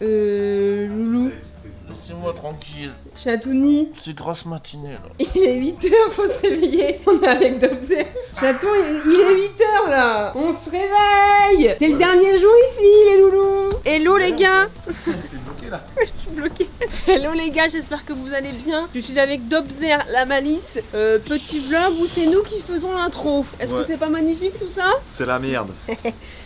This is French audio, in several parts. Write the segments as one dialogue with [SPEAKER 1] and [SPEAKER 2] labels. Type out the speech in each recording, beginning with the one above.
[SPEAKER 1] Loulou.
[SPEAKER 2] Laissez-moi tranquille.
[SPEAKER 1] Chatouni.
[SPEAKER 2] C'est grosse matinée là.
[SPEAKER 1] Il est 8h, faut se réveiller. On est avec Dobzer. Chaton, il est 8h là. On se réveille. C'est le dernier jour ici, les loulous. Hello les gars.
[SPEAKER 2] T'es bloqué là.
[SPEAKER 1] Je suis bloquée. Hello les gars, j'espère que vous allez bien. Je suis avec Dobzer, la malice. Petit vlog où c'est nous qui faisons l'intro. Est-ce que c'est pas magnifique tout ça?
[SPEAKER 3] C'est la merde.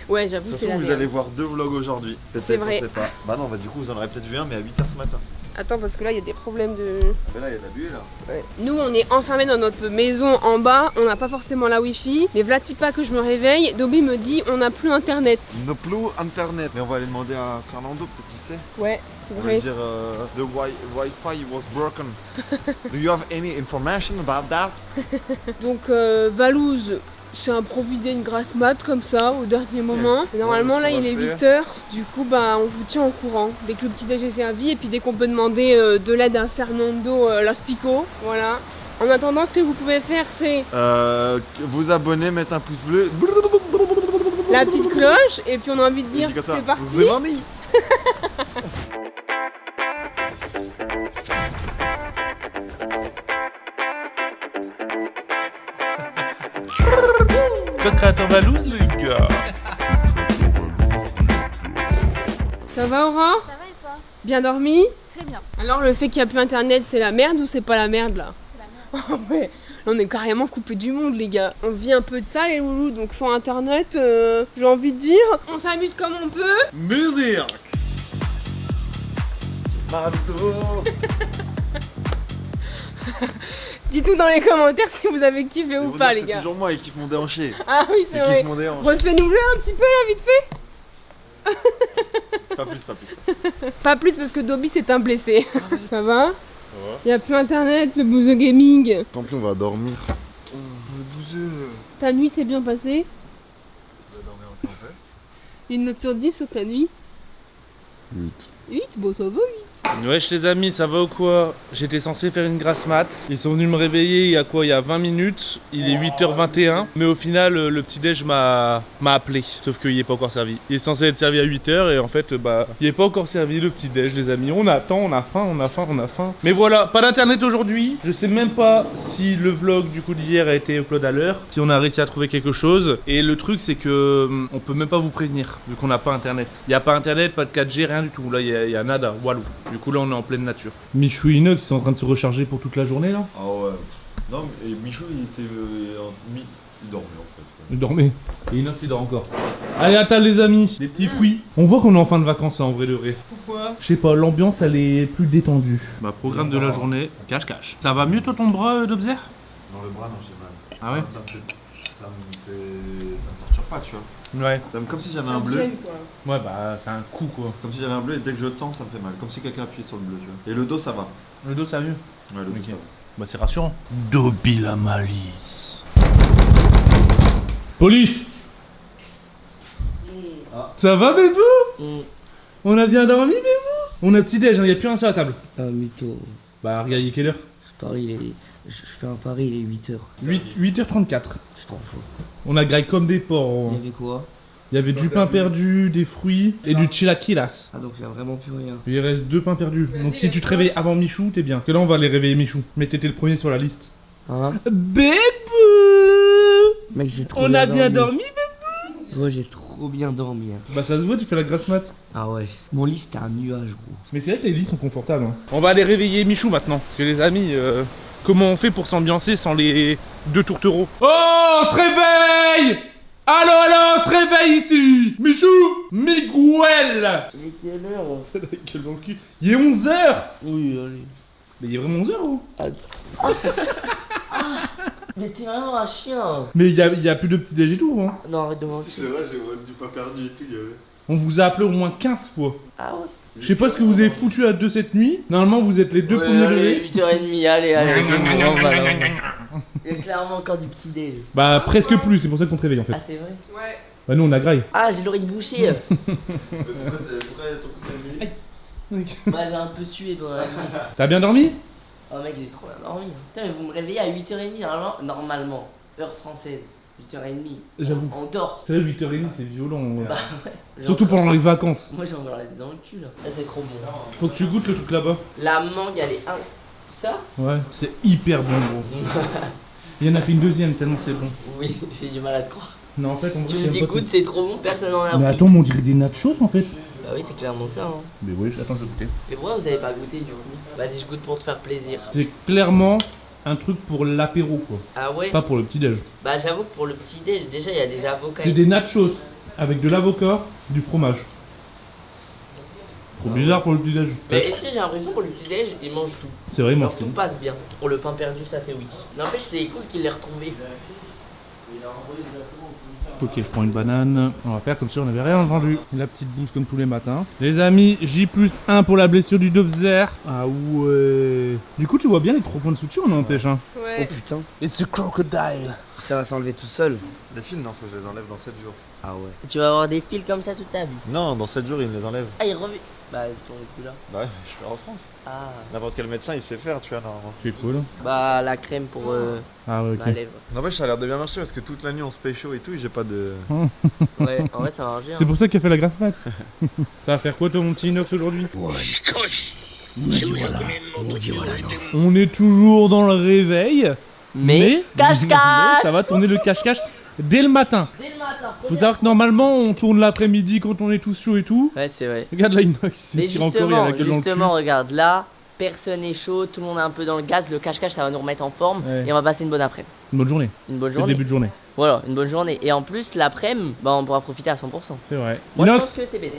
[SPEAKER 1] Ouais, j'avoue, c'est la
[SPEAKER 3] vous
[SPEAKER 1] merde.
[SPEAKER 3] allez voir 2 vlogs aujourd'hui.
[SPEAKER 1] C'est vrai.
[SPEAKER 3] On sait pas. Bah non, bah du coup vous en aurez peut-être vu un mais à 8h ce matin.
[SPEAKER 1] Attends, parce que là, il y a des problèmes de...
[SPEAKER 3] Mais là il y a de la buée là.
[SPEAKER 1] Ouais. Nous, on est enfermés dans notre maison en bas. On n'a pas forcément la wifi. Mais vlati pas que je me réveille. Dobby me dit, on n'a plus internet.
[SPEAKER 3] No plus internet. Mais on va aller demander à Fernando peut-être il sait.
[SPEAKER 1] Ouais, c'est
[SPEAKER 3] On va
[SPEAKER 1] vrai.
[SPEAKER 3] lui dire the Wi-Fi was broken. Do you have any information about that?
[SPEAKER 1] Donc, Valouz s'est improvisé une grasse mat comme ça au dernier moment. Et normalement, là, il est 8h. Du coup, bah, on vous tient au courant. Dès que le petit déj est servi et puis dès qu'on peut demander de l'aide à Fernando Lastico. Voilà. En attendant, ce que vous pouvez faire, c'est
[SPEAKER 3] Vous abonner, mettre un pouce bleu.
[SPEAKER 1] la petite cloche. Et puis, on a envie de dire, c'est parti.
[SPEAKER 3] The money.
[SPEAKER 2] Code créateur Valouz les gars.
[SPEAKER 1] Ça va, Aura?
[SPEAKER 4] Ça va et toi?
[SPEAKER 1] Bien dormi?
[SPEAKER 4] Très bien.
[SPEAKER 1] Alors, le fait qu'il n'y a plus internet, c'est la merde ou c'est pas la merde là?
[SPEAKER 4] C'est la merde.
[SPEAKER 1] Oh ouais, là, on est carrément coupé du monde les gars. On vit un peu de ça les loulous, donc sans internet, j'ai envie de dire, on s'amuse comme on peut.
[SPEAKER 3] Musique.
[SPEAKER 1] Dites-nous dans les commentaires si vous avez kiffé ou pas les
[SPEAKER 3] C'est
[SPEAKER 1] gars.
[SPEAKER 3] toujours moi, il kiffe mon déhanché.
[SPEAKER 1] Ah oui c'est
[SPEAKER 3] Il
[SPEAKER 1] vrai.
[SPEAKER 3] kiffe mon déhanché.
[SPEAKER 1] Refais-nous-le un petit peu là vite fait.
[SPEAKER 3] Pas plus.
[SPEAKER 1] Pas plus parce que Dobby s'est un blessé. Ça va? Il n'y a plus internet, le bouseux gaming.
[SPEAKER 3] Tant pis, on va dormir. Le bouseux.
[SPEAKER 1] Ta nuit s'est bien passée? Une note sur 10 sur ta nuit?
[SPEAKER 3] 8.
[SPEAKER 1] 8? Bon ça va 8.
[SPEAKER 2] Wesh les amis, ça va ou quoi? J'étais censé faire une grasse mat. Ils sont venus me réveiller il y a quoi? Il y a 20 minutes. Il est 8h21. Mais au final, le petit déj m'a appelé. Sauf qu'il n'est pas encore servi. Il est censé être servi à 8h et en fait, bah, il n'est pas encore servi le petit déj les amis. On attend, on a faim, on a faim, on a faim. Mais voilà, pas d'internet aujourd'hui. Je sais même pas si le vlog du coup d'hier a été upload à l'heure. Si on a réussi à trouver quelque chose. Et le truc c'est que on peut même pas vous prévenir vu qu'on n'a pas internet. Il n'y a pas internet, pas de 4G, rien du tout. Là, il y a nada, walou. Du coup là on est en pleine nature. Michou et Inox ils sont en train de se recharger pour toute la journée là.
[SPEAKER 3] Ah ouais. Non, mais Michou il était. Il dormait en fait.
[SPEAKER 2] Il dormait. Et Inox il dort encore. Allez à table les amis, les petits fruits. On voit qu'on est en fin de vacances là, en vrai de vrai.
[SPEAKER 1] Pourquoi?
[SPEAKER 2] Je sais pas, l'ambiance elle est plus détendue. Bah programme de la journée, cache. Ça va mieux toi ton bras d'Obser?
[SPEAKER 3] Dans le bras, non, j'ai mal.
[SPEAKER 2] Ah ouais?
[SPEAKER 3] Ça me torture pas, tu vois.
[SPEAKER 2] Ouais.
[SPEAKER 3] Comme si j'avais un bleu.
[SPEAKER 2] Ouais bah c'est un coup quoi.
[SPEAKER 3] Comme si j'avais un bleu et dès que je tends, ça me fait mal. Comme si quelqu'un appuyait sur le bleu, tu vois. Et le dos, ça va.
[SPEAKER 2] Le dos ça va mieux?
[SPEAKER 3] Ouais, le dos,
[SPEAKER 2] Ok.
[SPEAKER 3] ça va.
[SPEAKER 2] Bah c'est rassurant. Dobby la malice. Police!
[SPEAKER 3] Ah.
[SPEAKER 2] Ça va bébou? On a bien dormi bébou? On a petit déj, il n'y a plus un sur la table.
[SPEAKER 5] Ah, mytho.
[SPEAKER 2] Bah regarde, il est quelle heure?
[SPEAKER 5] Je fais un pari, il est 8h.
[SPEAKER 2] 8h34.
[SPEAKER 5] Je t'en fous.
[SPEAKER 2] On a graillé comme des porcs.
[SPEAKER 5] Il y avait quoi?
[SPEAKER 2] Il y avait du pain perdu, des fruits et du chilaquilas.
[SPEAKER 5] Ah, donc il y a vraiment plus rien.
[SPEAKER 2] Il reste 2 pains perdus. Donc si tu te réveilles avant Michou, t'es bien. Parce que là on va aller réveiller Michou. Mais t'étais le premier sur la liste.
[SPEAKER 5] Hein?
[SPEAKER 2] Bébou!
[SPEAKER 5] Mec, j'ai trop
[SPEAKER 2] On a bien dormi?
[SPEAKER 5] Ouais, j'ai trop bien dormi. Hein.
[SPEAKER 2] Bah ça se voit, tu fais la grasse mat.
[SPEAKER 5] Ah ouais. Mon lit, c'était un nuage, gros.
[SPEAKER 2] Mais c'est vrai que les lits sont confortables. Hein. On va aller réveiller Michou maintenant. Parce que les amis, comment on fait pour s'ambiancer sans les 2 tourtereaux? Oh, on se réveille! Allô, on se réveille ici! Michou! Miguel!
[SPEAKER 5] Il est quelle heure?
[SPEAKER 2] C'est la gueule dans le cul. Il est 11h!
[SPEAKER 5] Oui, allez.
[SPEAKER 2] Mais il est vraiment 11h ou?
[SPEAKER 5] Mais t'es vraiment un chien.
[SPEAKER 2] Mais il y a plus de petit déj et tout, hein.
[SPEAKER 5] Non, arrête de mentir.
[SPEAKER 3] C'est vrai, j'ai du pain perdu et tout, il y avait.
[SPEAKER 2] On vous a appelé au moins 15 fois.
[SPEAKER 5] Ah ouais?
[SPEAKER 2] Je sais pas ce que vous avez foutu à 2 cette nuit. Normalement, vous êtes les 2 premiers levés.
[SPEAKER 5] 8h30, allez, c'est bon, on va là. Il y a clairement encore du petit déj.
[SPEAKER 2] Bah, presque plus, c'est pour ça qu'on te réveille en fait.
[SPEAKER 5] Ah, c'est vrai?
[SPEAKER 1] Ouais.
[SPEAKER 2] Bah, nous on a graille.
[SPEAKER 5] Ah, j'ai l'oreille bouchée.
[SPEAKER 3] Pourquoi ton coup s'est mis?
[SPEAKER 5] Moi, j'ai un peu sué pendant la nuit.
[SPEAKER 2] T'as bien dormi?
[SPEAKER 5] Oh mec, j'ai trop bien dormi. Putain, mais vous me réveillez à 8h30 normalement, heure française. 8h30.
[SPEAKER 2] J'avoue.
[SPEAKER 5] On dort.
[SPEAKER 2] C'est vrai, 8h30, c'est violent. Ouais.
[SPEAKER 5] Bah ouais.
[SPEAKER 2] Surtout pendant les vacances.
[SPEAKER 5] Moi j'ai encore la tête dans le cul là. Ça c'est trop bon.
[SPEAKER 2] Faut que tu goûtes le truc là-bas.
[SPEAKER 5] La mangue elle est Ça
[SPEAKER 2] Ouais, c'est hyper bon, gros. Il y en a fait une deuxième tellement c'est bon.
[SPEAKER 5] Oui, j'ai du mal à te croire.
[SPEAKER 2] Non, en fait, on
[SPEAKER 5] Tu me dis goûte, c'est trop bon, personne n'en a
[SPEAKER 2] Mais
[SPEAKER 5] pris.
[SPEAKER 2] attends, mais on dirait des nachos en fait.
[SPEAKER 5] Bah oui, c'est clairement ça. Hein.
[SPEAKER 2] Mais oui, attends, je vais goûter.
[SPEAKER 5] Et pourquoi vous avez pas goûté du coup? Vas-y, je goûte pour te faire plaisir.
[SPEAKER 2] C'est clairement un truc pour l'apéro quoi.
[SPEAKER 5] Ah ouais?
[SPEAKER 2] Pas pour le petit-déj.
[SPEAKER 5] Bah j'avoue que pour le petit déj, déjà il y a des avocats.
[SPEAKER 2] C'est des nachos avec de l'avocat, du fromage. Trop bizarre pour le petit-déj.
[SPEAKER 5] Mais ici j'ai l'impression pour le petit déj, ils mangent tout.
[SPEAKER 2] C'est vrai, moi
[SPEAKER 5] Alors tout passe bien. Pour le pain perdu, ça c'est oui. N'empêche, c'est cool qu'il l'ait retrouvé.
[SPEAKER 2] Ok, je prends une banane. On va faire comme si on n'avait rien entendu. La petite bouffe comme tous les matins. Les amis, J+1 pour la blessure du Dobzer. Ah ouais. Du coup, tu vois bien les 3 points de suture, on empêche hein.
[SPEAKER 1] Ouais.
[SPEAKER 5] putain.
[SPEAKER 2] It's a crocodile.
[SPEAKER 5] Ça va s'enlever tout seul.
[SPEAKER 3] Les fils, non, faut que je les enlève dans 7 jours.
[SPEAKER 5] Ah ouais. Tu vas avoir des fils comme ça toute ta vie.
[SPEAKER 3] Non, dans 7 jours, ils me les enlèvent.
[SPEAKER 5] Ah, il revient. Bah, ils sont plus là.
[SPEAKER 3] Bah ouais, je suis en France.
[SPEAKER 5] Ah.
[SPEAKER 3] N'importe quel médecin, il sait faire, tu vois, normalement.
[SPEAKER 2] C'est cool.
[SPEAKER 5] Bah, la crème pour
[SPEAKER 2] Ah ouais,
[SPEAKER 5] ma
[SPEAKER 2] ok.
[SPEAKER 5] lèvre.
[SPEAKER 3] N'empêche, ça a l'air de bien marcher parce que toute la nuit, on se pécho et tout, et j'ai pas de.
[SPEAKER 5] Ouais, en vrai, ça va marcher.
[SPEAKER 2] C'est
[SPEAKER 5] Hein.
[SPEAKER 2] pour ça qu'il a fait la grasse mat. Ça va faire quoi toi mon petit inox aujourd'hui? On est toujours dans le réveil.
[SPEAKER 5] Mais, cache-cache.
[SPEAKER 2] mais ça va tourner le cache-cache dès le matin.
[SPEAKER 5] Dès le matin.
[SPEAKER 2] Faut savoir que normalement on tourne l'après-midi quand on est tous chaud et tout.
[SPEAKER 5] Ouais, c'est vrai.
[SPEAKER 2] Regarde là Inox, il
[SPEAKER 5] Mais
[SPEAKER 2] tire encore, il a la gueule dans le cul.
[SPEAKER 5] justement, regarde là. Personne n'est chaud, tout le monde est un peu dans le gaz, le cache-cache ça va nous remettre en forme
[SPEAKER 2] Ouais.
[SPEAKER 5] et on va passer une bonne après-midi.
[SPEAKER 2] Une bonne journée.
[SPEAKER 5] Une bonne
[SPEAKER 2] C'est le
[SPEAKER 5] journée.
[SPEAKER 2] début de journée.
[SPEAKER 5] Voilà, une bonne journée. Et en plus, l'après-midi, bah, on pourra profiter à 100%.
[SPEAKER 2] C'est vrai.
[SPEAKER 5] Moi je
[SPEAKER 2] Inox,
[SPEAKER 5] pense que c'est béné.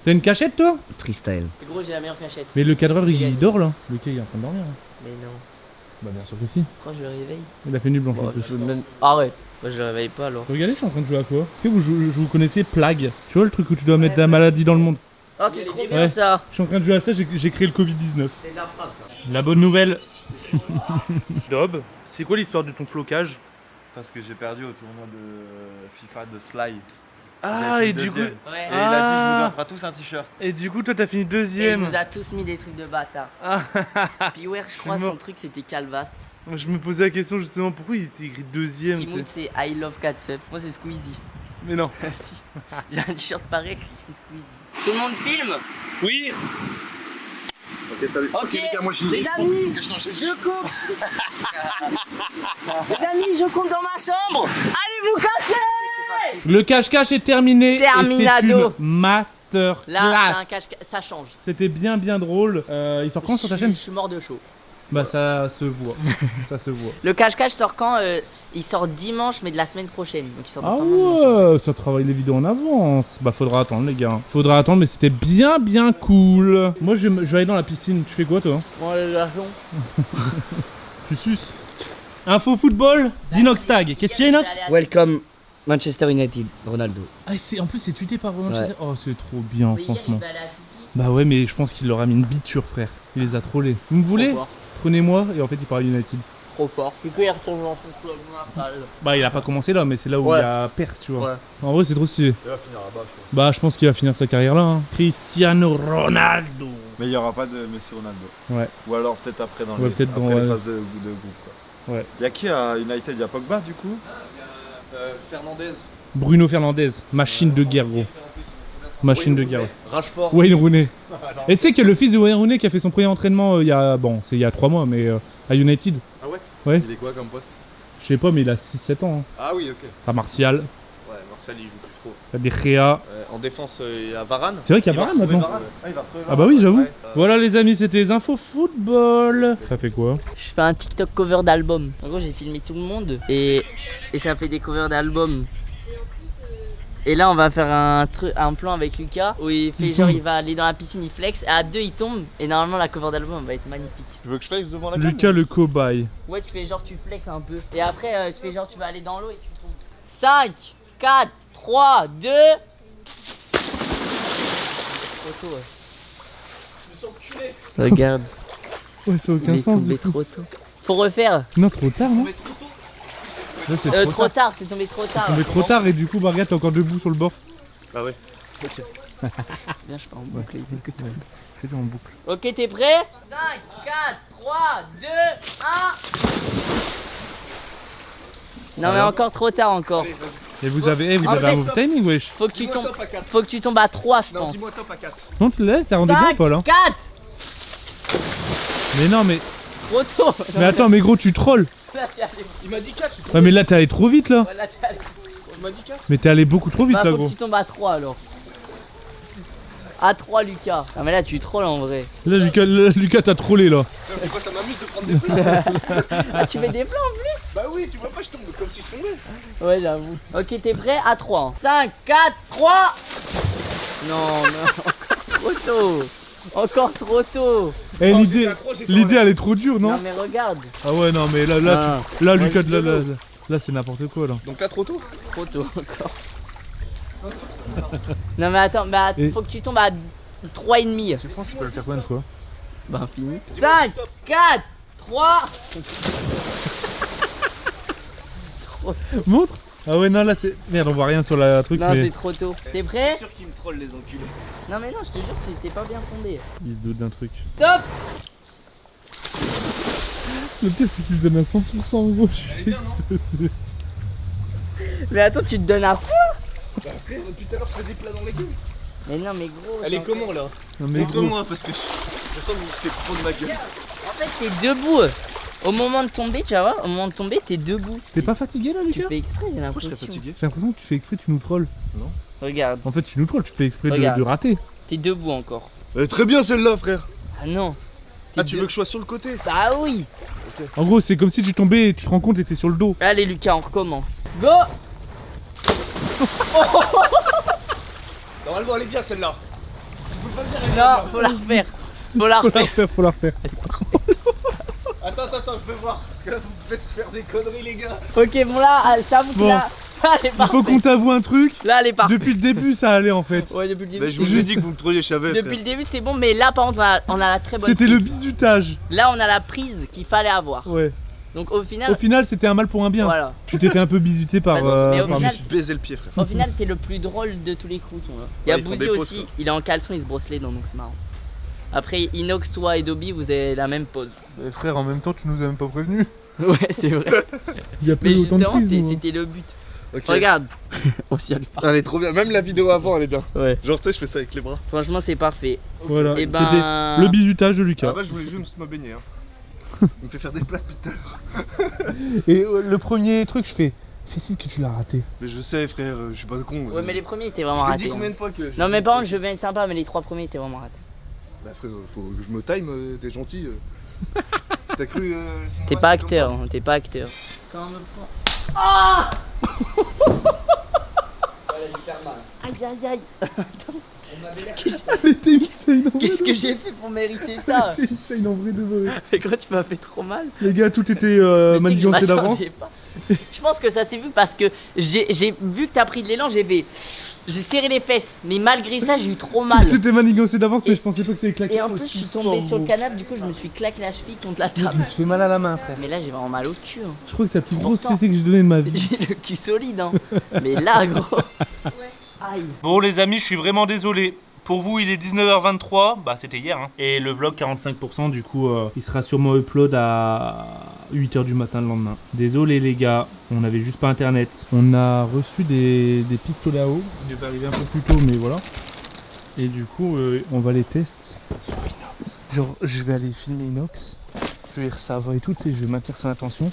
[SPEAKER 2] t'as une cachette toi?
[SPEAKER 5] Freestyle. Gros, j'ai la meilleure cachette.
[SPEAKER 2] Mais le cadreur
[SPEAKER 5] J'ai gagné.
[SPEAKER 2] il dort là. Le il est en train de dormir. Hein.
[SPEAKER 5] Mais non.
[SPEAKER 2] Bah bien sûr que si.
[SPEAKER 5] Pourquoi je le réveille?
[SPEAKER 2] Il a fait nuit blanche en
[SPEAKER 5] Bon,
[SPEAKER 2] plus.
[SPEAKER 5] je veux même... Arrête. Moi je le réveille pas alors.
[SPEAKER 2] Regardez, je suis en train de jouer à quoi? Est-ce que vous connaissez Plague? Tu vois le truc où tu dois mettre de la maladie dans le monde?
[SPEAKER 5] Oh, c'est trop bien
[SPEAKER 2] Ouais.
[SPEAKER 5] ça.
[SPEAKER 2] Je suis en train de jouer à ça, j'ai créé le Covid-19.
[SPEAKER 5] C'est de la frappe ça.
[SPEAKER 2] La bonne nouvelle. Dob, c'est quoi l'histoire de ton flocage?
[SPEAKER 3] Parce que j'ai perdu au tournoi de FIFA de Sly.
[SPEAKER 2] Ah,
[SPEAKER 3] J'avais
[SPEAKER 2] et
[SPEAKER 3] fait
[SPEAKER 2] du coup.
[SPEAKER 3] deuxième.
[SPEAKER 5] Ouais.
[SPEAKER 3] Et il a dit, je
[SPEAKER 2] Ah.
[SPEAKER 3] vous offre à tous un t-shirt.
[SPEAKER 2] Et du coup, toi t'as fini
[SPEAKER 5] Et il
[SPEAKER 2] deuxième.
[SPEAKER 5] nous a tous mis des trucs de bâtard.
[SPEAKER 2] Ah.
[SPEAKER 5] Puis ouais, je crois
[SPEAKER 2] mort.
[SPEAKER 5] son truc c'était Calvas.
[SPEAKER 2] Je me posais la question justement pourquoi il était écrit deuxième. tu
[SPEAKER 5] Timoun
[SPEAKER 2] sais.
[SPEAKER 5] c'est I love Catsup. Moi c'est Squeezie.
[SPEAKER 2] Mais non.
[SPEAKER 5] Si. J'ai un t-shirt pareil avec écrit Squeezie. Tout le monde filme?
[SPEAKER 2] Oui.
[SPEAKER 3] Ok, salut.
[SPEAKER 5] Ok, les amis, je compte. Les amis, je compte dans ma chambre. Allez vous casser.
[SPEAKER 2] Le cache-cache est terminé.
[SPEAKER 5] Terminado.
[SPEAKER 2] Et c'est une master
[SPEAKER 5] Là, c'est
[SPEAKER 2] class.
[SPEAKER 5] un cache, ça change.
[SPEAKER 2] C'était bien drôle. Il sort quand sur ta chaîne?
[SPEAKER 5] Je suis mort de chaud.
[SPEAKER 2] Bah ça se voit. Ça se voit.
[SPEAKER 5] Le cache-cache sort quand? Il sort dimanche, mais de la semaine prochaine. Donc il sort
[SPEAKER 2] Ah
[SPEAKER 5] dans pas mal de temps.
[SPEAKER 2] ouais, ça travaille les vidéos en avance. Bah faudra attendre les gars. Faudra attendre mais c'était bien cool. Moi je vais aller dans la piscine. Tu fais quoi toi?
[SPEAKER 5] Bon, les garçons.
[SPEAKER 2] Tu suces. Info football d'Inoxtag. Qu'est-ce qu'il y a Inox?
[SPEAKER 4] Welcome Manchester United, Ronaldo.
[SPEAKER 2] Ah en plus c'est tweeté par Manchester.
[SPEAKER 4] Ouais.
[SPEAKER 2] Oh c'est trop bien
[SPEAKER 5] Mais hier, il
[SPEAKER 2] franchement.
[SPEAKER 5] va aller à City.
[SPEAKER 2] Bah ouais mais je pense qu'il leur a mis une biture frère. Il les a trollés. Vous me voulez?
[SPEAKER 5] Trop fort.
[SPEAKER 2] Prenez-moi et en fait il part à United.
[SPEAKER 5] Trop fort. Du coup, il retourne dans son club natal.
[SPEAKER 2] Bah il a pas commencé là mais c'est là où
[SPEAKER 5] Ouais.
[SPEAKER 2] il y a Perse tu vois.
[SPEAKER 5] Ouais.
[SPEAKER 2] En vrai c'est trop stylé.
[SPEAKER 3] Il va finir là-bas, je pense.
[SPEAKER 2] Bah je pense qu'il va finir sa carrière là. Hein. Cristiano Ronaldo.
[SPEAKER 3] Mais il n'y aura pas de Messi Ronaldo.
[SPEAKER 2] Ouais.
[SPEAKER 3] Ou alors peut-être après dans
[SPEAKER 2] Ouais,
[SPEAKER 3] les,
[SPEAKER 2] peut-être
[SPEAKER 3] après
[SPEAKER 2] dans,
[SPEAKER 3] les
[SPEAKER 2] ouais.
[SPEAKER 3] phases de groupe. Quoi.
[SPEAKER 2] Ouais.
[SPEAKER 3] Il y a qui à United? Il y a Pogba du coup? Fernandez.
[SPEAKER 2] Bruno Fernandez, machine de guerre gros. Machine de guerre.
[SPEAKER 3] Rashford.
[SPEAKER 2] Wayne Rooney. Et tu sais que le fils de Wayne Rooney qui a fait son premier entraînement il y a 3 mois mais à United.
[SPEAKER 3] Ah ouais?
[SPEAKER 2] Ouais.
[SPEAKER 3] Il est quoi comme poste?
[SPEAKER 2] Je sais pas mais il a 6-7 ans. Hein.
[SPEAKER 3] Ah oui, ok.
[SPEAKER 2] T'as Martial,
[SPEAKER 3] Ouais, Martial il joue plus trop.
[SPEAKER 2] t'as De Gea.
[SPEAKER 3] En défense, il y a Varane.
[SPEAKER 2] C'est vrai qu'il y a Varane maintenant.
[SPEAKER 3] Ah, il va retrouver
[SPEAKER 2] Ah bah oui j'avoue.
[SPEAKER 3] Ouais.
[SPEAKER 2] Voilà les amis c'était les infos football. Ça fait quoi?
[SPEAKER 5] Je fais un TikTok cover d'album. En gros, j'ai filmé tout le monde et ça fait des covers d'album. Et là, on va faire un plan avec Lucas où il fait genre, il va aller dans la piscine, il flex, et à deux, il tombe. Et normalement, la cover d'album va être magnifique.
[SPEAKER 3] Tu veux que je fasse devant la cam?
[SPEAKER 2] Lucas le cobaye.
[SPEAKER 5] Ouais, tu fais genre, tu flex un peu. Et après, tu fais genre, tu vas aller dans l'eau et tu tombes. 5, 4, 3, 2. Trop tôt, ouais. Regarde,
[SPEAKER 2] Ouais ça a aucun
[SPEAKER 5] il est
[SPEAKER 2] sens
[SPEAKER 5] tombé
[SPEAKER 2] du coup.
[SPEAKER 5] trop tôt. Faut refaire.
[SPEAKER 2] Non trop tard non? Là c'est
[SPEAKER 5] Trop tard, t'es tombé trop tard.
[SPEAKER 2] tombé trop tard et du coup Margaret t'es encore debout sur le bord.
[SPEAKER 3] Ah ouais.
[SPEAKER 5] Viens, je fais en boucle, il fait que tomber.
[SPEAKER 2] C'était en boucle.
[SPEAKER 5] Ok, t'es prêt? 5, 4, 3, 2, 1. Non mais encore trop tard encore.
[SPEAKER 2] Et vous avez un mauvais timing, wesh.
[SPEAKER 5] Faut que tu tombes à 3 je pense.
[SPEAKER 3] Dis-moi top à 4.
[SPEAKER 2] Non, t'as rendu bien, Paul. Hein.
[SPEAKER 5] 4.
[SPEAKER 2] Mais non, mais.
[SPEAKER 5] Trop tôt.
[SPEAKER 2] Mais attends, mais gros, tu trolls.
[SPEAKER 3] Il m'a dit 4, je suis trop.
[SPEAKER 2] Ouais, mais là, t'es allé trop vite, là.
[SPEAKER 5] Voilà, t'es allé.
[SPEAKER 3] Il m'a dit 4.
[SPEAKER 2] Mais t'es allé beaucoup trop vite,
[SPEAKER 5] Bah,
[SPEAKER 2] là,
[SPEAKER 5] faut
[SPEAKER 2] gros.
[SPEAKER 5] que tu tombes à 3 alors. À 3 Lucas. Ah mais là tu trolls en vrai.
[SPEAKER 2] Là, Lucas t'as trollé, là.
[SPEAKER 3] Pourquoi ça m'amuse de prendre des plans?
[SPEAKER 5] Ah tu fais des plans en plus?
[SPEAKER 3] Bah oui, tu vois pas, je tombe comme si je tombais.
[SPEAKER 5] Ouais j'avoue. Ok t'es prêt? À 3. 5, 4, 3. Non, encore trop tôt. Encore trop tôt.
[SPEAKER 2] Eh,
[SPEAKER 3] Oh,
[SPEAKER 2] l'idée,
[SPEAKER 3] j'étais à trois, j'étais en
[SPEAKER 2] l'idée
[SPEAKER 3] l'air.
[SPEAKER 2] elle est trop dure,
[SPEAKER 5] Non,
[SPEAKER 2] non?
[SPEAKER 5] mais regarde.
[SPEAKER 2] Ah ouais, non, mais là,
[SPEAKER 5] Ah.
[SPEAKER 2] là,
[SPEAKER 5] Moi,
[SPEAKER 2] Lucas,
[SPEAKER 5] je dis
[SPEAKER 2] là, c'est n'importe quoi, là.
[SPEAKER 3] Donc là, trop tôt.
[SPEAKER 5] Trop tôt encore. Non mais attends,
[SPEAKER 2] Et-
[SPEAKER 5] faut que tu tombes à 3,5.
[SPEAKER 2] Tu penses qu'il peut le faire combien de fois?
[SPEAKER 5] Ben fini. 5, 4, 3.
[SPEAKER 2] Montre. Ah ouais, non, là, c'est... Merde, on voit rien sur la truc,
[SPEAKER 5] Non
[SPEAKER 2] mais...
[SPEAKER 5] c'est trop tôt. T'es prêt?
[SPEAKER 3] sûr qu'ils me trollent, les enculés.
[SPEAKER 5] Non mais non je te jure que t'es pas bien fondé.
[SPEAKER 2] Il se doute d'un truc.
[SPEAKER 5] Stop.
[SPEAKER 2] Le pire, c'est qu'il se donne à 100% en gros.
[SPEAKER 3] Elle est bien, non?
[SPEAKER 5] Mais attends tu te donnes à fond.
[SPEAKER 3] Bah frère, depuis tout à l'heure, je fais des plats dans les gueules.
[SPEAKER 5] Mais non mais gros.
[SPEAKER 3] Elle est
[SPEAKER 5] t'en-
[SPEAKER 3] comment là?
[SPEAKER 2] Non, mais gros,
[SPEAKER 3] Montre-moi parce que je sens que vous faites trop de ma gueule.
[SPEAKER 5] En fait t'es debout. Au moment de tomber, tu vas voir, au moment de tomber, t'es debout.
[SPEAKER 2] t'es pas fatigué, là,
[SPEAKER 5] Tu
[SPEAKER 2] Lucas?
[SPEAKER 5] fais exprès, j'ai
[SPEAKER 3] Pourquoi je
[SPEAKER 5] l'impression.
[SPEAKER 3] serais fatigué?
[SPEAKER 2] J'ai l'impression que tu fais exprès, tu nous trolls.
[SPEAKER 5] Regarde,
[SPEAKER 2] En fait, tu nous trolls, tu fais exprès
[SPEAKER 5] Regarde.
[SPEAKER 2] de rater.
[SPEAKER 5] t'es debout encore.
[SPEAKER 3] Elle est très bien celle-là, frère.
[SPEAKER 5] Ah non.
[SPEAKER 3] Ah, tu veux que je sois sur le côté?
[SPEAKER 5] Bah oui.
[SPEAKER 2] En gros, c'est comme si tu tombais et tu te rends compte et t'es sur le dos.
[SPEAKER 5] Allez Lucas, on recommence. Go.
[SPEAKER 3] Normalement, elle est bien celle-là.
[SPEAKER 5] Non, faut la refaire. Faut la
[SPEAKER 2] Faut la
[SPEAKER 5] refaire.
[SPEAKER 2] refaire, faut la refaire.
[SPEAKER 3] Attends, je vais voir. Parce que là, vous me faites faire des conneries, les gars.
[SPEAKER 5] Ok, bon là, je t'avoue que
[SPEAKER 2] Bon.
[SPEAKER 5] là, elle est
[SPEAKER 2] Il faut qu'on
[SPEAKER 5] parfaite.
[SPEAKER 2] t'avoue un truc.
[SPEAKER 5] Là, elle est parfaite.
[SPEAKER 2] Depuis le début, ça allait en fait.
[SPEAKER 5] Ouais, depuis le début.
[SPEAKER 3] Mais je vous ai dit que vous me trolliez, je savais.
[SPEAKER 5] Depuis le début, c'est bon, mais là, par contre, on a la très bonne
[SPEAKER 2] C'était
[SPEAKER 5] prise.
[SPEAKER 2] le bisutage.
[SPEAKER 5] Là, on a la prise qu'il fallait avoir.
[SPEAKER 2] Ouais.
[SPEAKER 5] Donc, au
[SPEAKER 2] Au
[SPEAKER 5] final,
[SPEAKER 2] final, c'était un mal pour un bien.
[SPEAKER 5] voilà.
[SPEAKER 2] Tu t'es fait un peu bisuter par.
[SPEAKER 5] Vas-y, mais au
[SPEAKER 2] par
[SPEAKER 3] Je me
[SPEAKER 5] final-
[SPEAKER 3] suis baisé le pied, frère.
[SPEAKER 5] Au final, t'es le plus drôle de tous les croutons. Là. Il y a
[SPEAKER 3] Ouais, ils font
[SPEAKER 5] Bouzy
[SPEAKER 3] des pauses,
[SPEAKER 5] aussi,
[SPEAKER 3] quoi.
[SPEAKER 5] il est en caleçon, il se brosse les dents, donc c'est marrant. Après, Inox, toi et Dobby, vous avez la même pose.
[SPEAKER 2] Mais frère, en même temps, tu nous as même pas prévenu.
[SPEAKER 5] Ouais, c'est vrai.
[SPEAKER 2] Il y a
[SPEAKER 5] Mais
[SPEAKER 2] plus autant de
[SPEAKER 5] justement,
[SPEAKER 2] prises, nous, hein.
[SPEAKER 5] c'était le but.
[SPEAKER 3] Ok.
[SPEAKER 5] Regarde. Aussi, elle part.
[SPEAKER 3] Elle est trop bien. Même la vidéo avant, elle est bien.
[SPEAKER 5] Ouais.
[SPEAKER 3] Genre, tu sais, je fais ça avec les bras.
[SPEAKER 5] Franchement, c'est parfait.
[SPEAKER 2] Voilà.
[SPEAKER 5] Et
[SPEAKER 2] C'était
[SPEAKER 5] ben.
[SPEAKER 2] le bisutage de
[SPEAKER 3] Ah
[SPEAKER 2] Lucas.
[SPEAKER 3] bah, je voulais juste me baigner. Hein. Il me fait faire des plats depuis tout à l'heure.
[SPEAKER 2] Et le premier truc, je fais. Fais signe que tu l'as raté.
[SPEAKER 3] Mais je sais, frère, je suis pas con.
[SPEAKER 5] Ouais, mais les premiers, c'était vraiment
[SPEAKER 3] Je t'ai dit
[SPEAKER 5] raté.
[SPEAKER 3] combien
[SPEAKER 5] hein.
[SPEAKER 3] de fois que.
[SPEAKER 5] Non, mais par contre, je veux être sympa, mais les 3 premiers, c'était vraiment raté.
[SPEAKER 3] Bah, frère, faut que je me time, t'es gentil. T'as cru.
[SPEAKER 5] T'es pas acteur, hein, t'es pas acteur. Quand on me prend. Ah. Aïe aïe aïe.
[SPEAKER 2] Elle était insane en vrai.
[SPEAKER 5] Qu'est-ce que j'ai fait pour mériter ça?
[SPEAKER 2] Elle était insane en vrai de vrai.
[SPEAKER 5] Mais quand tu m'as fait trop mal.
[SPEAKER 2] Les gars, tout était
[SPEAKER 5] Mais tu sais que je
[SPEAKER 2] manigancé d'avance.
[SPEAKER 5] m'attendais pas. Je pense que ça s'est vu parce que j'ai vu que t'as pris de l'élan, j'ai serré les fesses. Mais malgré ça, j'ai eu trop mal.
[SPEAKER 2] Tout était manigancé d'avance, mais
[SPEAKER 5] Et-
[SPEAKER 2] je pensais pas que ça allait claquer.
[SPEAKER 5] Et en plus, je
[SPEAKER 2] aussi
[SPEAKER 5] suis tombé
[SPEAKER 2] fort,
[SPEAKER 5] sur le
[SPEAKER 2] gros.
[SPEAKER 5] canapé, du coup, je me suis claqué la cheville contre la
[SPEAKER 2] Je me
[SPEAKER 5] table.
[SPEAKER 2] suis fait mal à la main, frère.
[SPEAKER 5] Mais là, j'ai vraiment mal au cul. Hein.
[SPEAKER 2] Je crois que c'est la plus grosse
[SPEAKER 5] Pourtant-
[SPEAKER 2] fessée que j'ai donnée de ma vie.
[SPEAKER 5] J'ai le cul solide, hein. Mais là, gros. Aïe.
[SPEAKER 2] Bon les amis, je suis vraiment désolé. Pour vous, il est 19h23, bah c'était hier. Hein. Et le vlog 45%, du coup, il sera sûrement upload à 8h du matin le lendemain. Désolé les gars, on n'avait juste pas internet. On a reçu des pistolets à eau. Il est arrivé un peu plus tôt, mais voilà. Et du coup, on va les tester sur Inox. Genre, je vais aller filmer Inox. Je vais recevoir et tout, tu sais, je vais maintenir son attention.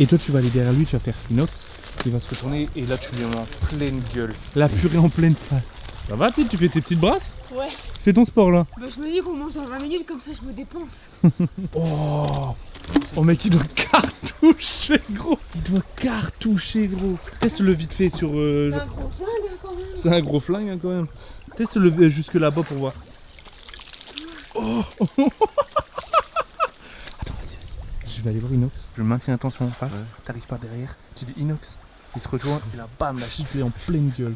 [SPEAKER 2] Et toi, tu vas aller derrière lui, tu vas faire Inox. Il va se retourner et là, tu lui en pleine gueule. La purée en pleine face. Ça va, tu fais tes petites brasses?
[SPEAKER 1] Ouais.
[SPEAKER 2] Fais ton sport là.
[SPEAKER 1] Bah, je me dis qu'on mange en 20 minutes, comme ça je me dépense.
[SPEAKER 2] Oh mec, il doit cartoucher gros. Il doit cartoucher gros. Teste-le vite fait sur...
[SPEAKER 1] C'est
[SPEAKER 2] genre-
[SPEAKER 1] un gros flingue hein, quand même.
[SPEAKER 2] C'est un gros flingue hein, quand même. Teste-le jusque là-bas pour voir. Oh. Attends, vas-y. Je vais aller voir Inox. Je maintiens attention en face.
[SPEAKER 3] Ouais.
[SPEAKER 2] T'arrives par derrière. Tu dis Inox. Il se retourne et là, bam, la gifle est en pleine gueule.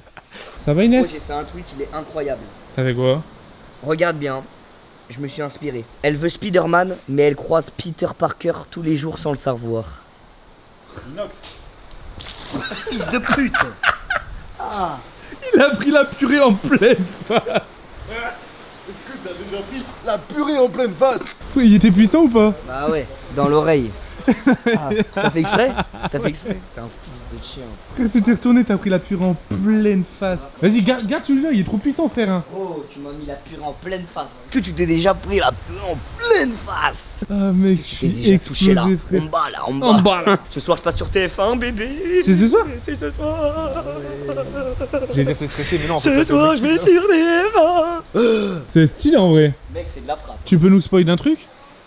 [SPEAKER 2] Ça va Inès?
[SPEAKER 4] J'ai fait un tweet, il est incroyable.
[SPEAKER 2] T'as fait quoi?
[SPEAKER 4] Regarde bien, je me suis inspiré. Elle veut Spider-Man, mais elle croise Peter Parker tous les jours sans le savoir.
[SPEAKER 3] Inox.
[SPEAKER 4] Fils de pute.
[SPEAKER 5] Ah.
[SPEAKER 2] Il a pris la purée en pleine face.
[SPEAKER 3] Est-ce que t'as déjà pris la purée en pleine face?
[SPEAKER 2] Oui, il était puissant ou pas?
[SPEAKER 4] Bah ouais, dans l'oreille. T'as fait exprès? T'as fait exprès? T'es un fils de chien.
[SPEAKER 2] Frère, tu t'es retourné, t'as pris la purée en pleine face. Vas-y, garde celui-là, il est trop puissant, frère. Hein.
[SPEAKER 4] Oh, tu m'as mis la purée en pleine face. Est-ce que tu t'es déjà pris la purée en pleine face?
[SPEAKER 2] Ah, mec,
[SPEAKER 4] Tu t'es déjà touché là. En bas là, en bas.
[SPEAKER 2] En bas là.
[SPEAKER 4] Ce soir, je passe sur TF1, bébé.
[SPEAKER 2] C'est ce soir?
[SPEAKER 4] C'est ce soir.
[SPEAKER 3] J'ai dire t'es stressé, mais non,
[SPEAKER 4] Ce soir, je vais sur TF1.
[SPEAKER 2] C'est stylé en vrai.
[SPEAKER 4] Mec, c'est de la frappe.
[SPEAKER 2] Tu peux nous spoiler d'un truc?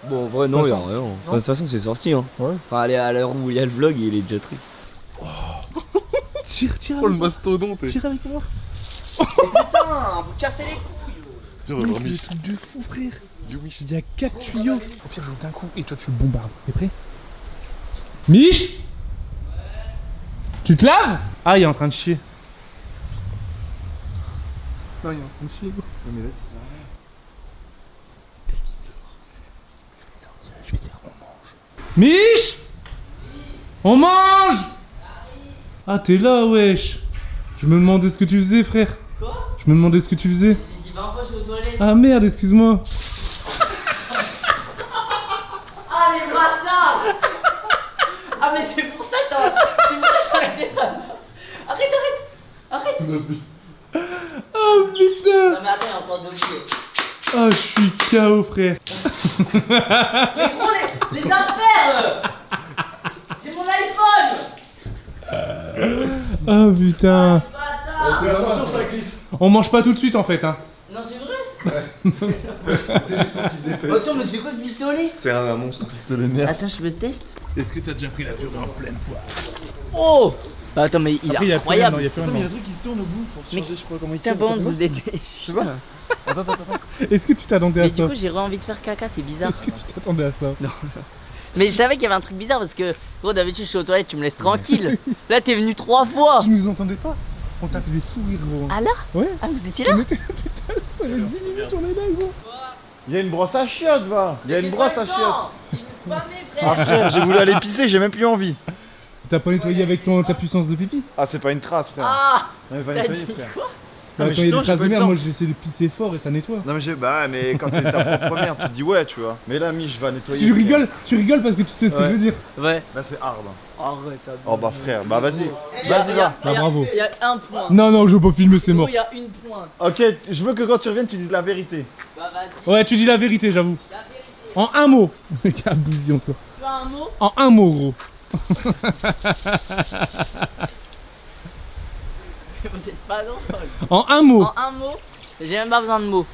[SPEAKER 4] Bon, en vrai, non,
[SPEAKER 2] De toute
[SPEAKER 4] y a rien. Enfin, de toute façon, c'est sorti. Hein.
[SPEAKER 2] Ouais.
[SPEAKER 4] Enfin, allez, à l'heure où il y a le vlog, il est déjà truc.
[SPEAKER 2] Tire
[SPEAKER 3] Oh, le
[SPEAKER 2] avec moi.
[SPEAKER 3] mastodonte.
[SPEAKER 2] Tire avec moi.
[SPEAKER 4] Putain, vous cassez les couilles.
[SPEAKER 3] Tiens,
[SPEAKER 2] Mec,
[SPEAKER 3] alors,
[SPEAKER 2] le
[SPEAKER 3] Mich.
[SPEAKER 2] truc de fou, frère.
[SPEAKER 3] Dis Mich.
[SPEAKER 2] Il y a 4 tuyaux. Au pire, j'ouvre d'un coup et toi, tu le bombardes. T'es prêt? Mich? Tu te laves? Ah, il est en train de chier. Non, il est en train de chier, gros.
[SPEAKER 3] Mais là, c'est ça.
[SPEAKER 2] Je vais dire, on mange. Mich? On mange? Ah, t'es là, wesh. Je me demandais ce que tu faisais, frère.
[SPEAKER 5] Quoi?
[SPEAKER 2] Je me demandais ce que tu faisais.
[SPEAKER 5] J'ai dit 20 fois, je suis aux toilettes.
[SPEAKER 2] Ah merde, excuse-moi.
[SPEAKER 5] Ah, les bâtards! Ah, mais c'est pour ça, c'est pour ça que t'arrêtais pas. Arrête.
[SPEAKER 2] Oh putain.
[SPEAKER 5] Non, mais attends, il y a encore deux pieds.
[SPEAKER 2] Ah, je suis KO, frère.
[SPEAKER 5] Mais gros, les affaires! J'ai mon iPhone!
[SPEAKER 2] Oh putain.
[SPEAKER 5] Bâtard!
[SPEAKER 3] Fais attention, ça glisse.
[SPEAKER 2] On mange pas tout de suite en fait, hein.
[SPEAKER 5] Non, c'est vrai? Attends, mais c'est quoi ce pistolet?
[SPEAKER 3] C'est un monstre pistolet nerf.
[SPEAKER 5] Attends, je me teste.
[SPEAKER 2] Est-ce que t'as déjà pris la purée en pleine poire?
[SPEAKER 5] Oh! Bah, attends, mais il
[SPEAKER 2] Après,
[SPEAKER 5] est incroyable.
[SPEAKER 2] Il y a plus rien,
[SPEAKER 3] Attends, mais il y a
[SPEAKER 2] non.
[SPEAKER 3] un truc qui se tourne au bout pour
[SPEAKER 5] Mais-
[SPEAKER 3] changer, je sais pas comment il
[SPEAKER 5] Putain,
[SPEAKER 3] tire.
[SPEAKER 5] bon, vous êtes.
[SPEAKER 3] Je sais pas. Attends.
[SPEAKER 2] Est-ce que tu t'attendais à
[SPEAKER 5] Mais
[SPEAKER 2] ça?
[SPEAKER 5] du coup, j'ai envie de faire caca, c'est bizarre.
[SPEAKER 2] Est-ce que tu t'attendais à ça?
[SPEAKER 5] Mais je savais qu'il y avait un truc bizarre parce que, gros, d'habitude, je suis aux toilettes, tu me laisses tranquille. Là, t'es venu 3 fois.
[SPEAKER 2] Tu nous entendais pas? On t'a fait des fous rires, gros.
[SPEAKER 5] Ah là?
[SPEAKER 2] Ouais.
[SPEAKER 5] Ah, vous étiez là?
[SPEAKER 2] On était là, putain, ça fait 10 minutes, on est là, gros.
[SPEAKER 3] Il y a une brosse à chiottes, va. Il y a une brosse à chiottes.
[SPEAKER 5] Il me spammait,
[SPEAKER 3] Ah
[SPEAKER 5] frère.
[SPEAKER 3] frère, j'ai voulu aller pisser, j'ai même plus envie.
[SPEAKER 2] T'as pas nettoyé avec ta puissance de pipi?
[SPEAKER 3] Ah, c'est pas une trace, frère.
[SPEAKER 5] Ah!
[SPEAKER 3] Non, mais pas
[SPEAKER 5] T'as
[SPEAKER 3] nettoyer,
[SPEAKER 5] dit
[SPEAKER 3] frère.
[SPEAKER 5] quoi?
[SPEAKER 3] Non, mais
[SPEAKER 2] Quand il y a
[SPEAKER 3] justement,
[SPEAKER 2] des
[SPEAKER 3] j'ai
[SPEAKER 2] traces
[SPEAKER 3] pas
[SPEAKER 2] de
[SPEAKER 3] eu le
[SPEAKER 2] merde,
[SPEAKER 3] temps.
[SPEAKER 2] moi j'essaie de pisser fort et ça nettoie.
[SPEAKER 3] Non, mais bah, mais quand c'est ta propre merde, tu te dis ouais, tu vois. Mais là, Mich, je vais nettoyer.
[SPEAKER 2] Tu rigoles parce que tu sais ce que
[SPEAKER 3] Ouais.
[SPEAKER 2] je veux dire.
[SPEAKER 5] Ouais.
[SPEAKER 3] Là, c'est hard.
[SPEAKER 5] Arrête,
[SPEAKER 3] Oh bah, frère, bah vas-y.
[SPEAKER 5] Vas-y,
[SPEAKER 3] va.
[SPEAKER 2] Bah, bravo.
[SPEAKER 5] Il y a un point.
[SPEAKER 2] Non, non, je veux pas filmer, c'est mort.
[SPEAKER 5] Il y a une point.
[SPEAKER 3] Ok, je veux que quand tu reviennes, tu dises la vérité.
[SPEAKER 5] Bah, vas-y.
[SPEAKER 2] Ouais, tu dis la vérité, j'avoue.
[SPEAKER 5] La vérité.
[SPEAKER 2] En un mot. Mec, abousi encore.
[SPEAKER 5] Tu as un mot?
[SPEAKER 2] En un mot, gros.
[SPEAKER 5] Vous êtes pas drôle.
[SPEAKER 2] En un mot.
[SPEAKER 5] En un mot, j'ai même pas besoin de mots.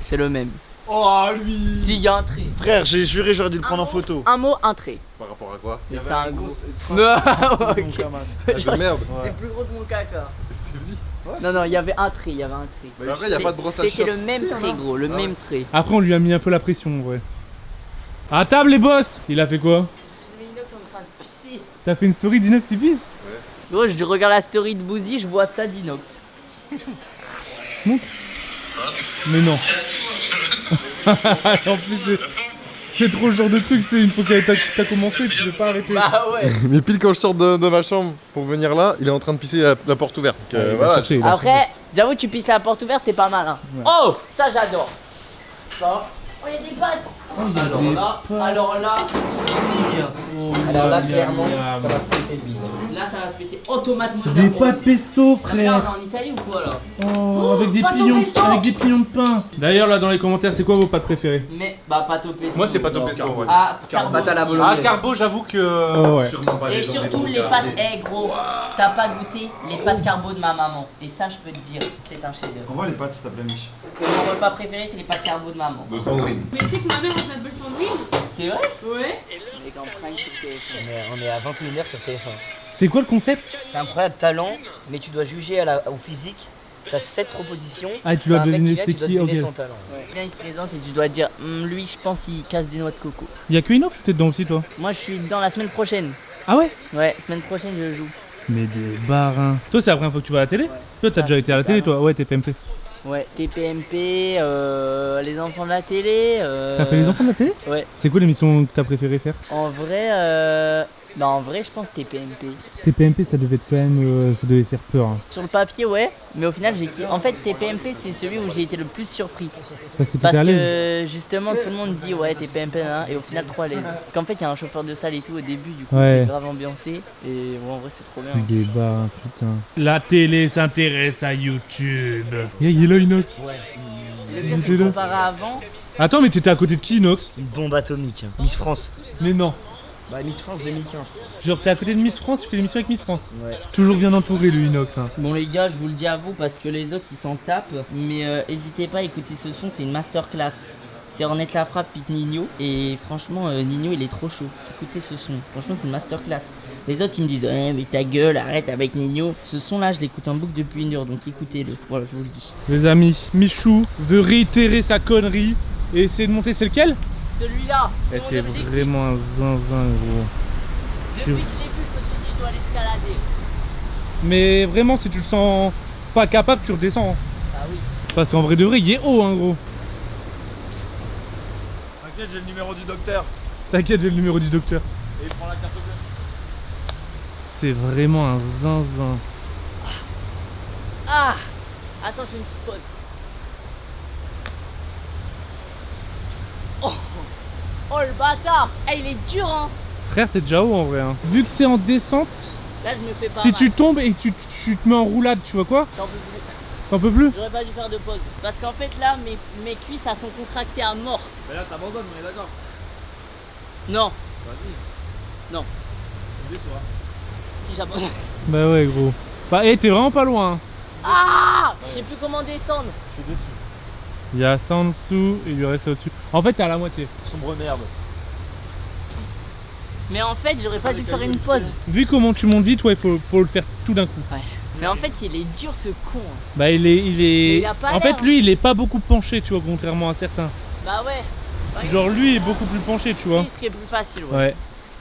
[SPEAKER 5] C'est le même.
[SPEAKER 3] Oh, lui.
[SPEAKER 5] S'il y a un trait.
[SPEAKER 3] Frère, j'ai juré, j'aurais dû le prendre en
[SPEAKER 5] mot,
[SPEAKER 3] photo.
[SPEAKER 5] Un mot, un trait.
[SPEAKER 3] Par rapport à quoi?
[SPEAKER 5] Mais c'est un gros.
[SPEAKER 3] Non,
[SPEAKER 5] Non,
[SPEAKER 3] ok.
[SPEAKER 5] ok.
[SPEAKER 3] de merde.
[SPEAKER 5] C'est plus gros que mon caca.
[SPEAKER 3] C'était lui.
[SPEAKER 5] Non, non, il y avait un trait, il y avait un trait.
[SPEAKER 3] Bah, après, il y a pas de brosse à
[SPEAKER 5] C'était
[SPEAKER 3] chiottes.
[SPEAKER 5] le même trait, gros, le même trait.
[SPEAKER 2] Après, on lui a mis un peu la pression, en vrai. À table, les boss. Il a fait quoi?
[SPEAKER 5] Mais Inox est en train de pisser.
[SPEAKER 2] T'as fait une story d'Inox il pisse?
[SPEAKER 5] Gros, je regarde la story de Bouzy, je vois ça d'Inox.
[SPEAKER 2] Mais non. En plus, c'est trop le genre de truc, tu sais, une fois que t'as commencé, tu peux pas arrêter.
[SPEAKER 5] Bah ouais.
[SPEAKER 6] Mais pile quand je sors de ma chambre pour venir là, il est en train de pisser la porte ouverte. Donc,
[SPEAKER 2] Il va
[SPEAKER 6] voilà.
[SPEAKER 2] chercher, il a
[SPEAKER 5] Après, j'avoue, tu pisses la porte ouverte, t'es pas mal. Hein.
[SPEAKER 2] Ouais.
[SPEAKER 5] Oh, ça j'adore. Ça. Oh, il y a des pattes.
[SPEAKER 2] Oh, il y a des pattes.
[SPEAKER 5] Alors là,
[SPEAKER 2] Oh,
[SPEAKER 5] alors là,
[SPEAKER 2] miam,
[SPEAKER 5] clairement,
[SPEAKER 2] miam.
[SPEAKER 5] ça va se péter le bide. Là, ça va se péter. Oh, tomate mozza.
[SPEAKER 2] Des pâtes pesto,
[SPEAKER 5] Non, mais là,
[SPEAKER 2] frère.
[SPEAKER 5] on est en Italie ou quoi là?
[SPEAKER 2] Oh, avec des
[SPEAKER 5] pâte au
[SPEAKER 2] pignons,
[SPEAKER 5] pesto.
[SPEAKER 2] avec des pignons de pain. D'ailleurs, là, dans les commentaires, c'est quoi vos pâtes préférées?
[SPEAKER 5] Mais, bah, pâte au pesto.
[SPEAKER 2] Moi, c'est pâte au pesto, ouais.
[SPEAKER 5] Ah, carbo.
[SPEAKER 4] Pâte à la
[SPEAKER 5] aussi.
[SPEAKER 4] bolognaise.
[SPEAKER 2] Carbo, j'avoue que. Oh, ouais.
[SPEAKER 5] Et surtout les pâtes, gros, t'as pas goûté les pâtes carbo de ma maman. Et ça, je peux te dire, c'est un chef-d'œuvre.
[SPEAKER 3] On voit les pattes, ça s'appelle Mich.
[SPEAKER 5] Mon repas préféré, c'est les pâtes carbo de maman.
[SPEAKER 6] De Sandrine.
[SPEAKER 1] Mais tu sais que ma mère elle s'appelle Sandrine?
[SPEAKER 5] C'est vrai?
[SPEAKER 1] Ouais.
[SPEAKER 5] Les gars, on prank sur TF1.
[SPEAKER 4] On est à 21h sur TF1.
[SPEAKER 2] C'est quoi le concept?
[SPEAKER 4] C'est incroyable talent, mais tu dois juger au physique. T'as 7 propositions.
[SPEAKER 2] Ah, tu dois
[SPEAKER 4] t'as un mec
[SPEAKER 2] deviner
[SPEAKER 4] qui vient,
[SPEAKER 2] c'est
[SPEAKER 4] tu dois
[SPEAKER 2] qui,
[SPEAKER 4] deviner
[SPEAKER 2] ok.
[SPEAKER 4] son talent.
[SPEAKER 5] Viens, il se présente et tu dois dire, lui, je pense, il casse des noix de coco.
[SPEAKER 2] Y'a que Inox ou t'es dedans aussi, toi?
[SPEAKER 5] Moi, je suis dans la semaine prochaine.
[SPEAKER 2] Ah ouais?
[SPEAKER 5] Ouais, semaine prochaine, je joue.
[SPEAKER 2] Mais des barins. Toi, c'est la première fois que tu vas à la télé?
[SPEAKER 5] Ouais.
[SPEAKER 2] Toi, t'as
[SPEAKER 5] Ça,
[SPEAKER 2] déjà été à la
[SPEAKER 5] c'est
[SPEAKER 2] télé,
[SPEAKER 5] pas
[SPEAKER 2] toi? Ouais, t'es PMP.
[SPEAKER 5] Ouais, TPMP, les enfants de la télé.
[SPEAKER 2] T'as fait les enfants de la télé?
[SPEAKER 5] Ouais.
[SPEAKER 2] C'est quoi l'émission que t'as préféré faire?
[SPEAKER 5] En vrai, Non, en vrai, je pense TPMP.
[SPEAKER 2] TPMP, ça devait être quand même, ça devait faire peur. Hein.
[SPEAKER 5] Sur le papier, ouais, mais au final, en fait, TPMP, c'est celui où j'ai été le plus surpris.
[SPEAKER 2] Parce que
[SPEAKER 5] Parce
[SPEAKER 2] t'étais à l'aise.
[SPEAKER 5] que justement, tout le monde dit ouais, TPMP, hein, et au final, trop à l'aise. Qu'en fait, il y a un chauffeur de salle et tout au début, du coup,
[SPEAKER 2] Ouais.
[SPEAKER 5] t'es grave ambiancé. Et ouais, en vrai, c'est trop bien.
[SPEAKER 2] Débat, putain. La télé s'intéresse à YouTube. Il est là, Inox.
[SPEAKER 5] Le pire, c'est que comparé à avant,
[SPEAKER 2] Attends, mais t'étais à côté de qui, Inox?
[SPEAKER 4] Une bombe atomique. Miss France.
[SPEAKER 2] Mais non.
[SPEAKER 4] Bah, Miss France 2015.
[SPEAKER 2] Genre, t'es à côté de Miss France, tu fais l'émission avec Miss France.
[SPEAKER 4] Ouais.
[SPEAKER 2] Toujours bien entouré, le Inox. Hein.
[SPEAKER 5] bon, les gars, je vous le dis à vous parce que les autres ils s'en tapent. Mais n'hésitez pas à écouter ce son, c'est une masterclass. C'est Ornette la frappe avec Nino. Et franchement, Nino il est trop chaud. Écoutez ce son, franchement, c'est une masterclass. Les autres ils me disent ouais, mais ta gueule, arrête avec Nino. Ce son là, je l'écoute en boucle depuis 1 heure, donc écoutez-le. Voilà, je vous le dis.
[SPEAKER 2] Les amis, Michou veut réitérer sa connerie et essayer de monter. C'est lequel?
[SPEAKER 5] Celui-là, c'est
[SPEAKER 2] T'es
[SPEAKER 5] mon objectif.
[SPEAKER 2] vraiment un zinzin, gros.
[SPEAKER 5] Depuis que je l'ai vu, je me suis dit je dois l'escalader.
[SPEAKER 2] Mais vraiment, si tu le sens pas capable, tu redescends. Hein.
[SPEAKER 5] Ah oui.
[SPEAKER 2] Parce qu'en vrai de vrai, il est haut, hein, gros.
[SPEAKER 3] T'inquiète, j'ai le numéro du docteur.
[SPEAKER 2] T'inquiète, j'ai le numéro du docteur.
[SPEAKER 3] Et il prend la carte bleue.
[SPEAKER 2] C'est vraiment un zinzin.
[SPEAKER 5] Ah, attends, je fais une petite pause. Oh, oh le bâtard. Eh, il est dur, hein.
[SPEAKER 2] Frère, t'es déjà haut en vrai. Hein. Vu que c'est en descente,
[SPEAKER 5] Là, je me fais pas
[SPEAKER 2] si
[SPEAKER 5] mal.
[SPEAKER 2] tu tombes et que tu te mets en roulade, tu vois quoi?
[SPEAKER 5] J'en peux plus.
[SPEAKER 2] T'en peux plus?
[SPEAKER 5] J'aurais pas dû faire de pause. Parce qu'en fait, là, mes cuisses, elles sont contractées à mort.
[SPEAKER 3] Mais là, t'abandonnes, on est d'accord.
[SPEAKER 5] Non,
[SPEAKER 3] Vas-y.
[SPEAKER 5] non.
[SPEAKER 3] On est sur.
[SPEAKER 5] Si j'abandonne.
[SPEAKER 2] Bah ouais, gros. Bah, t'es vraiment pas loin. Hein.
[SPEAKER 5] Ah, je sais plus comment descendre.
[SPEAKER 3] Je suis déçu.
[SPEAKER 2] Il y a ça en dessous et il lui reste ça au-dessus. En fait, t'es à la moitié.
[SPEAKER 3] Sombre merde.
[SPEAKER 5] Mais en fait, j'aurais pas dû faire une pause.
[SPEAKER 2] Vu comment tu montes vite, ouais, faut le faire tout d'un coup.
[SPEAKER 5] Ouais. Mais en fait, il est dur ce con. hein.
[SPEAKER 2] Bah, il est.
[SPEAKER 5] il a pas
[SPEAKER 2] En
[SPEAKER 5] l'air,
[SPEAKER 2] fait, lui, il est pas beaucoup penché, tu vois, contrairement à certains.
[SPEAKER 5] Bah ouais. Ouais.
[SPEAKER 2] Genre, lui est beaucoup plus penché, tu vois.
[SPEAKER 5] Lui, il serait plus facile, ouais.
[SPEAKER 2] Ouais.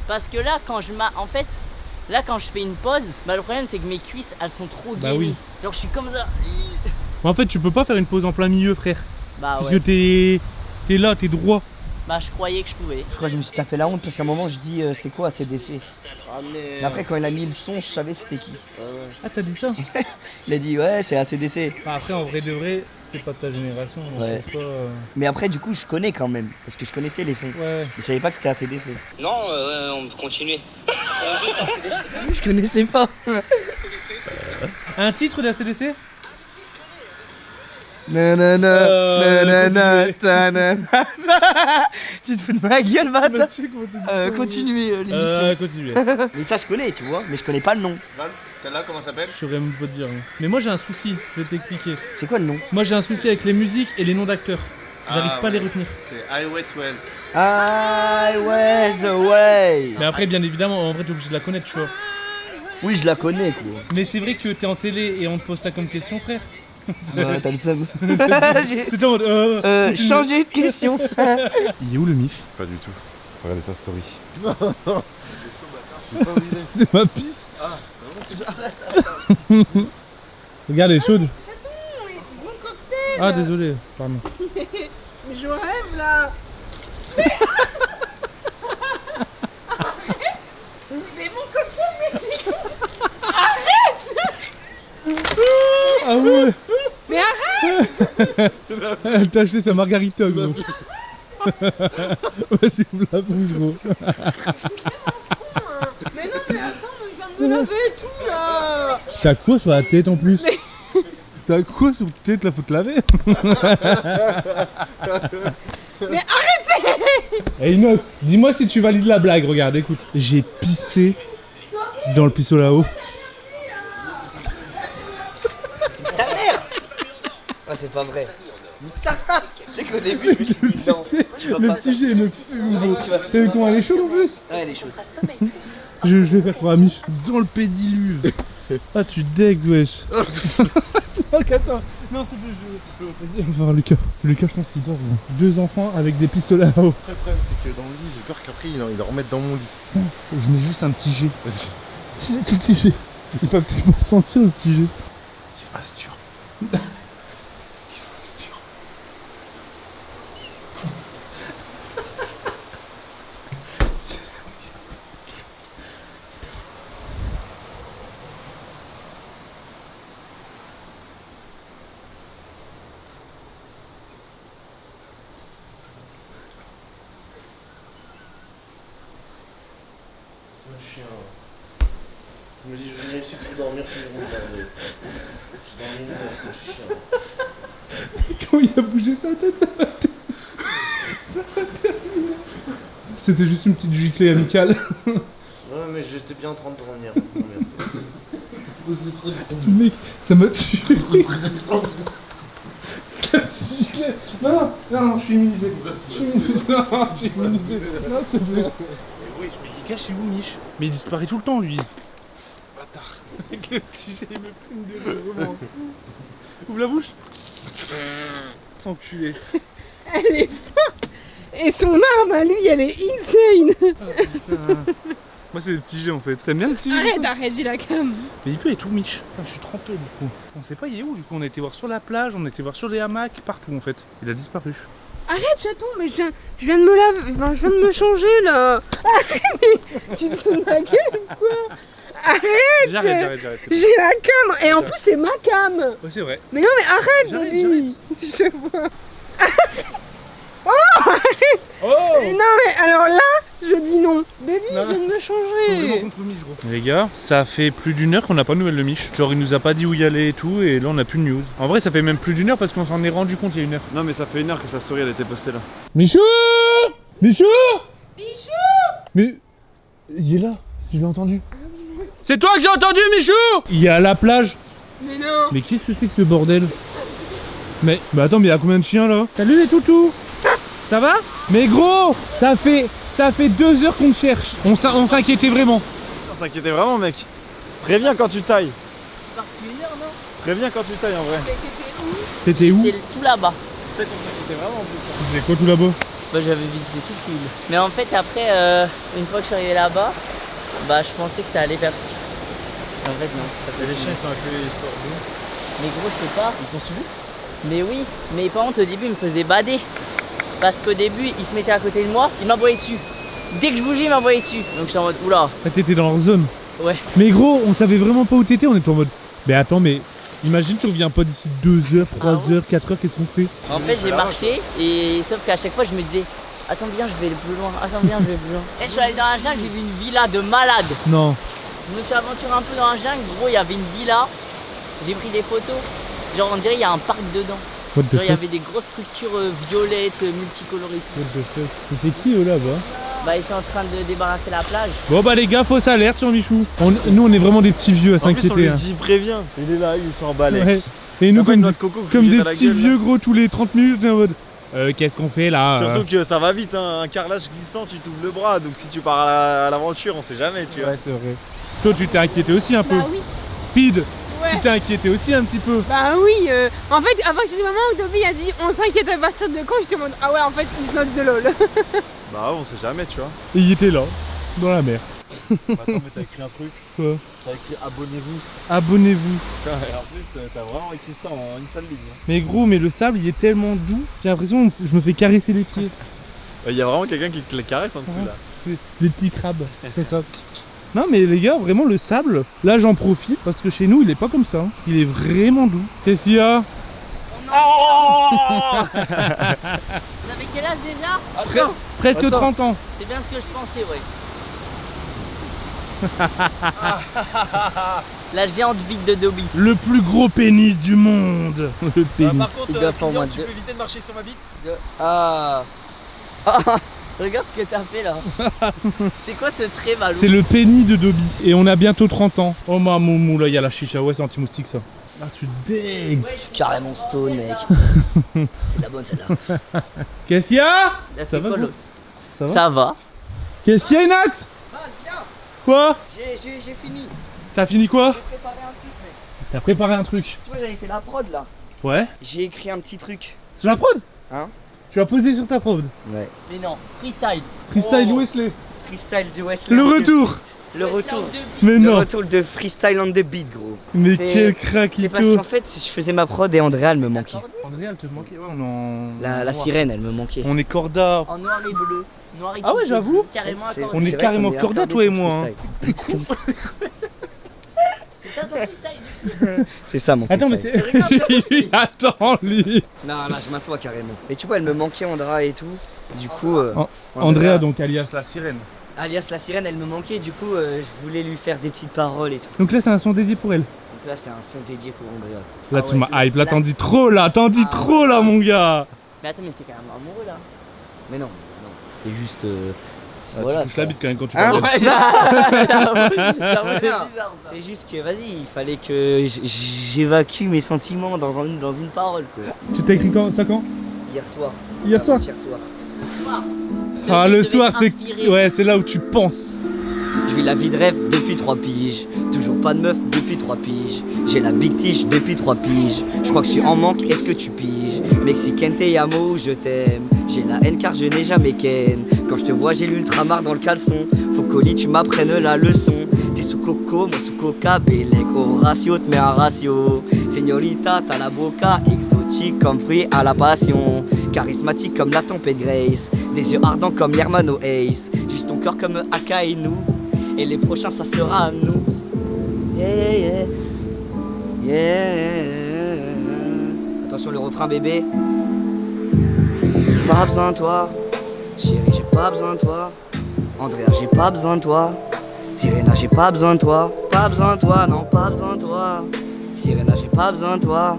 [SPEAKER 5] Parce que là, quand je fais une pause, bah le problème c'est que mes cuisses elles sont trop
[SPEAKER 2] Bah
[SPEAKER 5] gainées.
[SPEAKER 2] oui.
[SPEAKER 5] Genre je suis comme ça.
[SPEAKER 2] En fait, tu peux pas faire une pause en plein milieu, frère.
[SPEAKER 5] Bah
[SPEAKER 2] Parce
[SPEAKER 5] ouais.
[SPEAKER 2] que t'es là, t'es droit.
[SPEAKER 5] Bah je croyais que je pouvais.
[SPEAKER 4] Je crois que je me suis tapé la honte parce qu'à un moment je dis c'est quoi ACDC.
[SPEAKER 3] Ah,
[SPEAKER 4] Mais après quand il a mis le son je savais c'était qui.
[SPEAKER 2] Ah, t'as dit ça?
[SPEAKER 4] Il a dit ouais c'est ACDC.
[SPEAKER 2] Bah, après, en vrai de vrai, c'est pas de ta génération. donc
[SPEAKER 4] Ouais.
[SPEAKER 2] c'est pas,
[SPEAKER 4] Mais après du coup je connais quand même. Parce que je connaissais les sons.
[SPEAKER 2] Ouais.
[SPEAKER 4] Mais je savais pas que c'était ACDC.
[SPEAKER 5] Non, on peut continuer.
[SPEAKER 4] Je connaissais pas.
[SPEAKER 2] Un titre de la CDC?
[SPEAKER 4] Nanana, nanana,
[SPEAKER 2] continuez.
[SPEAKER 4] tanana. Tu te fous de ma gueule, bâtard. Continuez l'émission.
[SPEAKER 2] Continuez.
[SPEAKER 4] Mais ça, je connais, tu vois, mais je connais pas le nom.
[SPEAKER 3] Val, celle-là, comment ça s'appelle?
[SPEAKER 2] Je saurais même pas te dire. Mais moi j'ai un souci, je vais t'expliquer.
[SPEAKER 4] C'est quoi le nom?
[SPEAKER 2] Moi j'ai un souci avec les musiques et les noms d'acteurs. J'arrive
[SPEAKER 3] Ah,
[SPEAKER 2] pas à les
[SPEAKER 3] ouais.
[SPEAKER 2] retenir.
[SPEAKER 3] C'est Highway 12.
[SPEAKER 4] Highway the way.
[SPEAKER 2] Mais après, bien évidemment, en vrai, t'es obligé de la connaître, tu vois.
[SPEAKER 4] Oui, je la connais, quoi.
[SPEAKER 2] Mais c'est vrai que t'es en télé et on te pose ça comme question, frère.
[SPEAKER 4] Ouais, t'as le seum.
[SPEAKER 2] T'es en mode, continue.
[SPEAKER 4] Changer de question.
[SPEAKER 2] Il est où le Mich?
[SPEAKER 6] Pas du tout. Regardez sa story.
[SPEAKER 2] C'est ma pisse.
[SPEAKER 3] Ah, non, c'est
[SPEAKER 2] Regarde, elle est chaude. Ah, désolé, pardon.
[SPEAKER 1] Mais je rêve là. Mais mon cocktail,
[SPEAKER 2] Ah ouais.
[SPEAKER 1] mais arrête.
[SPEAKER 2] Elle t'a acheté sa margarita, gros. Vas-y, ouvre la bouche, gros.
[SPEAKER 1] Mais non, mais attends, mais je viens de me laver et tout là.
[SPEAKER 2] T'as quoi sur la tête en plus? T'as quoi sur la tête là? Faut te laver.
[SPEAKER 1] Mais arrêtez.
[SPEAKER 2] Hey Inox, dis-moi si tu valides la blague, regarde, écoute. J'ai pissé dans le pisseau là-haut.
[SPEAKER 4] Ah, c'est pas vrai. C'est qu'au début, je me suis dit non. Tu vas
[SPEAKER 2] Le
[SPEAKER 4] pas.
[SPEAKER 2] petit G, le petit gros. T'as vu comment elle est chaude en plus?
[SPEAKER 4] Ouais, elle est chaude.
[SPEAKER 2] Je vais faire quoi, Mich? Dans le pédiluve. Ah, tu degs, wesh. Donc attends, non, c'est plus je. Vas-y, on va voir Lucas. Lucas, je pense qu'il dort. Gros. 2 enfants avec des pistolets là-haut.
[SPEAKER 6] Après, le problème, c'est que dans le lit, j'ai peur qu'après, ils le remettent dans mon lit.
[SPEAKER 2] Je mets juste un petit G. Tout petit G. Il va peut-être pas le sentir, le petit G.
[SPEAKER 6] Il se passe dur. chien. Je me dis, je vais ici pour dormir chez les roues. Je dormais une heure, ce chien.
[SPEAKER 2] Quand il a bougé sa tête, c'était juste une petite giclée amicale.
[SPEAKER 6] Ouais, mais j'étais bien en train de dormir.
[SPEAKER 2] Mec, ça m'a tué. Non, je suis immunisé. Je suis immunisé. Non, s'il te plaît. Oui, mais il cache, c'est où Mich? Mais il disparaît tout le temps, lui. Bâtard. Avec le petit jet, il me fume de rire, vraiment. Ouvre la bouche. Enculé.
[SPEAKER 1] Elle est forte. Et son arme à lui, elle est insane.
[SPEAKER 2] Ah, putain. Moi, c'est le petit jet en fait. T'aimes bien le petit jet?
[SPEAKER 1] Arrête, j'ai la cam.
[SPEAKER 2] Mais il peut être où, Mich? Putain, je suis trempé du coup. On sait pas, il est où du coup? On a été voir sur la plage, on a été voir sur les hamacs, partout en fait. Il a disparu.
[SPEAKER 1] Arrête, chaton, mais je viens de me laver, enfin, je viens de me changer là. Arrête, mais tu te fous de ma gueule ou quoi? Arrête.
[SPEAKER 2] J'arrête.
[SPEAKER 1] J'ai la cam, et en plus c'est ma cam.
[SPEAKER 2] Ouais, c'est vrai.
[SPEAKER 1] Mais non, mais arrête,
[SPEAKER 2] J'arrête,
[SPEAKER 1] baby. Je te vois.
[SPEAKER 2] Oh!
[SPEAKER 1] Non, mais alors là, je dis non. Baby,
[SPEAKER 2] Non.
[SPEAKER 1] je viens de me
[SPEAKER 2] Vraiment
[SPEAKER 1] changer.
[SPEAKER 2] contre Mich, gros. Les gars, ça fait plus d'une heure qu'on n'a pas de nouvelles de Mich. Genre, il nous a pas dit où y aller et tout, et là on a plus de news. En vrai, ça fait même plus d'une heure parce qu'on s'en est rendu compte il y a une heure.
[SPEAKER 3] Non, mais ça fait une heure que sa story elle était postée là.
[SPEAKER 2] Michou! Michou! Mais. Il est là, je l'ai entendu. C'est toi que j'ai entendu, Michou! Il est à la plage.
[SPEAKER 1] Mais non.
[SPEAKER 2] Mais qu'est-ce que c'est que ce bordel? Mais attends, mais il y a combien de chiens là? Salut les toutous! Ça va? Mais gros, ça fait 2 heures qu'on te cherche. On s'inquiétait vraiment.
[SPEAKER 3] On s'inquiétait vraiment, mec. Préviens quand tu tailles.
[SPEAKER 5] Je suis parti une heure, non?
[SPEAKER 3] Préviens quand tu tailles en vrai.
[SPEAKER 2] T'étais où?
[SPEAKER 5] C'était tout là-bas.
[SPEAKER 3] Tu sais qu'on s'inquiétait vraiment en plus.
[SPEAKER 2] Tu faisais quoi tout là-bas?
[SPEAKER 5] Bah, j'avais visité toute l'île. Mais en fait, après, une fois que je suis arrivé là-bas, bah, je pensais que ça allait vers. En fait, non. Ça
[SPEAKER 3] Et les
[SPEAKER 5] continue.
[SPEAKER 3] chiens ils t'ont appelé, ils sortent d'où?
[SPEAKER 5] Mais gros, je sais pas.
[SPEAKER 3] Ils t'ont suivi?
[SPEAKER 5] Mais oui, mais par contre, au début, il me faisait bader. Parce qu'au début, il se mettait à côté de moi, il m'envoyait dessus. Dès que je bougeais, il m'envoyait dessus. Donc j'étais en mode, oula.
[SPEAKER 2] Ah, t'étais dans leur zone.
[SPEAKER 5] Ouais.
[SPEAKER 2] Mais gros, on savait vraiment pas où t'étais, on était en mode. Mais attends, mais imagine tu reviens pas d'ici 2 heures, 3
[SPEAKER 5] Ah ouais.
[SPEAKER 2] heures, 4 heures, qu'est-ce qu'on fait?
[SPEAKER 5] En fait, j'ai marché, et sauf qu'à chaque fois, je me disais, attends bien, je vais plus loin, attends bien, je vais plus loin. Et je suis allé dans la jungle, j'ai vu une villa de malade.
[SPEAKER 2] Non.
[SPEAKER 5] Je me suis aventuré un peu dans la jungle, gros, il y avait une villa. J'ai pris des photos. Genre, on dirait il y a un parc dedans.
[SPEAKER 2] What the
[SPEAKER 5] Genre, il y
[SPEAKER 2] fuck?
[SPEAKER 5] avait des grosses structures violettes, multicolorées. Tout.
[SPEAKER 2] What the fuck? Mais c'est qui eux là-bas?
[SPEAKER 5] Bah, ils sont en train de débarrasser la plage.
[SPEAKER 2] Bon bah les gars, fausse alerte sur Michou. Nous on est vraiment des petits vieux à
[SPEAKER 3] En plus on
[SPEAKER 2] s'inquiéter.
[SPEAKER 3] lui
[SPEAKER 2] Hein.
[SPEAKER 3] dit préviens. Il est là, il s'en bat les.
[SPEAKER 2] Ouais. Et nous
[SPEAKER 3] T'as pas une
[SPEAKER 2] comme,
[SPEAKER 3] noix de coco que
[SPEAKER 2] comme
[SPEAKER 3] tu
[SPEAKER 2] des
[SPEAKER 3] jettes à la
[SPEAKER 2] petits
[SPEAKER 3] gueule, là.
[SPEAKER 2] vieux gros tous les 30 minutes on est en mode qu'est-ce qu'on fait là?
[SPEAKER 3] Surtout que ça va vite, hein. Un carrelage glissant, tu t'ouvres le bras. Donc si tu pars à l'aventure, on sait jamais, tu vois.
[SPEAKER 2] Ouais c'est vrai. Toi tu t'es inquiété aussi un peu.
[SPEAKER 1] Bah oui.
[SPEAKER 2] Speed,
[SPEAKER 1] Ouais.
[SPEAKER 2] tu t'es inquiété aussi un petit peu.
[SPEAKER 1] Bah oui. En fait, à partir du moment où Dobby a dit on s'inquiète à partir de quand, j'étais en mode ah ouais, en fait, it's not the lol.
[SPEAKER 3] Bah ouais, on sait jamais, tu vois.
[SPEAKER 2] Et il était là, dans la mer.
[SPEAKER 3] Attends, mais t'as écrit un truc.
[SPEAKER 2] Quoi?
[SPEAKER 3] T'as écrit abonnez-vous.
[SPEAKER 2] Abonnez-vous.
[SPEAKER 3] Putain, et en plus, t'as vraiment écrit ça en une seule ligne. Hein.
[SPEAKER 2] Mais gros, mais le sable il est tellement doux, j'ai l'impression que je me fais caresser les pieds.
[SPEAKER 3] Il y a vraiment quelqu'un qui te le caresse en dessous
[SPEAKER 2] Ouais.
[SPEAKER 3] là.
[SPEAKER 2] C'est des petits crabes, c'est ça. Non mais les gars, vraiment le sable, là j'en profite parce que chez nous il est pas comme ça. Hein. Il est vraiment doux. Qu'est-ce qu'il y a?
[SPEAKER 5] Vous avez quel âge déjà?
[SPEAKER 2] Presque
[SPEAKER 3] Attends.
[SPEAKER 2] 30 ans.
[SPEAKER 5] C'est bien ce que je pensais, ouais. La géante bite de Dobby.
[SPEAKER 2] Le plus gros pénis du monde. Le pénis.
[SPEAKER 3] Par contre,
[SPEAKER 5] Il doit faire au moins
[SPEAKER 3] tu
[SPEAKER 5] deux.
[SPEAKER 3] peux éviter de marcher sur ma bite?
[SPEAKER 5] Ah. Regarde ce que t'as fait là. C'est quoi ce trait, Valou?
[SPEAKER 2] C'est le pénis de Dobby. Et on a bientôt 30 ans. Oh ma moumou, là il y a la chicha. Ouais, c'est anti-moustique ça. Ah, tu dégues.
[SPEAKER 5] Ouais,
[SPEAKER 4] Je suis carrément stone, mec. C'est la bonne celle-là.
[SPEAKER 2] Qu'est-ce qu'il y a?
[SPEAKER 5] il a
[SPEAKER 2] Ça
[SPEAKER 5] fait
[SPEAKER 2] va,
[SPEAKER 5] quoi
[SPEAKER 2] gros
[SPEAKER 5] l'autre?
[SPEAKER 2] Ça va?
[SPEAKER 5] Ça va.
[SPEAKER 2] Qu'est-ce qu'il y a, Inax? Quoi?
[SPEAKER 4] J'ai fini.
[SPEAKER 2] T'as fini quoi?
[SPEAKER 4] J'ai préparé un truc, mec.
[SPEAKER 2] T'as préparé un truc.
[SPEAKER 4] Tu vois, j'avais fait la prod là.
[SPEAKER 2] Ouais.
[SPEAKER 4] J'ai écrit un petit truc.
[SPEAKER 2] Sur la prod?
[SPEAKER 4] Hein?
[SPEAKER 2] Tu as posé sur ta prod.
[SPEAKER 4] Ouais.
[SPEAKER 5] Mais non, freestyle.
[SPEAKER 2] Freestyle
[SPEAKER 5] Oh.
[SPEAKER 2] Wesley.
[SPEAKER 4] Freestyle de Wesley.
[SPEAKER 2] Le
[SPEAKER 4] on the
[SPEAKER 2] retour.
[SPEAKER 4] beat. Le retour.
[SPEAKER 2] Mais
[SPEAKER 4] Le
[SPEAKER 2] non.
[SPEAKER 4] retour de Freestyle on the beat, gros.
[SPEAKER 2] Mais
[SPEAKER 4] C'est-
[SPEAKER 2] quel crack
[SPEAKER 4] C'est parce qu'en fait, je faisais ma prod et Andrea, elle me manquait.
[SPEAKER 2] André, elle te manquait. Ouais, on est en.
[SPEAKER 4] La sirène, elle me manquait.
[SPEAKER 2] On est corda.
[SPEAKER 5] En noir et bleu. Noir et
[SPEAKER 2] Ah ouais,
[SPEAKER 5] bleu.
[SPEAKER 2] j'avoue.
[SPEAKER 5] Carrément
[SPEAKER 4] C'est-
[SPEAKER 5] accordé.
[SPEAKER 2] On est
[SPEAKER 4] c'est vrai
[SPEAKER 2] carrément
[SPEAKER 4] qu'on est
[SPEAKER 2] corda,
[SPEAKER 4] accordé
[SPEAKER 2] toi et
[SPEAKER 4] pour
[SPEAKER 2] moi, hein.
[SPEAKER 4] freestyle.
[SPEAKER 5] C'est ça ton freestyle?
[SPEAKER 4] C'est ça mon
[SPEAKER 2] Attends, mais
[SPEAKER 4] freestyle.
[SPEAKER 2] c'est. Attends, lui.
[SPEAKER 4] Non, là, je m'assois carrément. Mais tu vois, elle me manquait Andrea et tout. Du coup.
[SPEAKER 2] Andrea, donc alias la sirène.
[SPEAKER 4] alias la sirène, elle me manquait, du coup je voulais lui faire des petites paroles et tout.
[SPEAKER 2] Donc là c'est un son dédié pour elle.
[SPEAKER 4] Donc là c'est un son dédié pour Andrea.
[SPEAKER 2] Là
[SPEAKER 5] Ah
[SPEAKER 2] tu
[SPEAKER 5] ouais,
[SPEAKER 2] m'as hype, là
[SPEAKER 5] là-
[SPEAKER 2] t'en dis trop là, t'en dis
[SPEAKER 5] Ah
[SPEAKER 2] trop
[SPEAKER 5] ouais.
[SPEAKER 2] là mon gars.
[SPEAKER 5] Mais attends, mais t'es quand même amoureux là.
[SPEAKER 4] Mais non, c'est juste.
[SPEAKER 2] Ah,
[SPEAKER 4] voilà.
[SPEAKER 2] tu touches la bite quand même quand tu
[SPEAKER 4] Hein
[SPEAKER 2] parles.
[SPEAKER 5] Ouais, j'avoue, c'est bizarre ça.
[SPEAKER 4] C'est juste que vas-y, il fallait que j'évacue mes sentiments dans une parole quoi.
[SPEAKER 2] Tu t'as écrit quand, ça quand?
[SPEAKER 4] Hier soir.
[SPEAKER 2] Hier soir.
[SPEAKER 4] Hier soir.
[SPEAKER 2] Ah le
[SPEAKER 5] devait
[SPEAKER 2] soir
[SPEAKER 5] être
[SPEAKER 2] c'est
[SPEAKER 5] inspiré.
[SPEAKER 2] ouais, c'est là où tu penses.
[SPEAKER 4] Je vis la vie de rêve depuis 3 piges. Toujours pas de meuf depuis 3 piges. J'ai la big tige depuis 3 piges. Je crois que je suis en manque, est-ce que tu piges? Mexicaine te amo, je t'aime. J'ai la haine car je n'ai jamais ken. Quand je te vois j'ai l'ultramar dans le caleçon. Faut qu'au lit tu m'apprennes la leçon. T'es sous coco, moi sous coca. Bélec au ratio, te mets un ratio. Señorita, t'as la boca. Exotique comme fruit à la passion. Charismatique comme la tempête Grace. Des yeux ardents comme l'Hermano Ace. Juste ton cœur comme Aka et nous. Et les prochains ça sera à nous. Yeah, yeah, yeah. Attention le refrain bébé. Pas besoin de toi. Chérie j'ai pas besoin de toi. Andrea j'ai pas besoin de toi. Sirena j'ai pas besoin de toi. Pas besoin de toi, non pas besoin de toi. Sirena j'ai pas besoin de toi.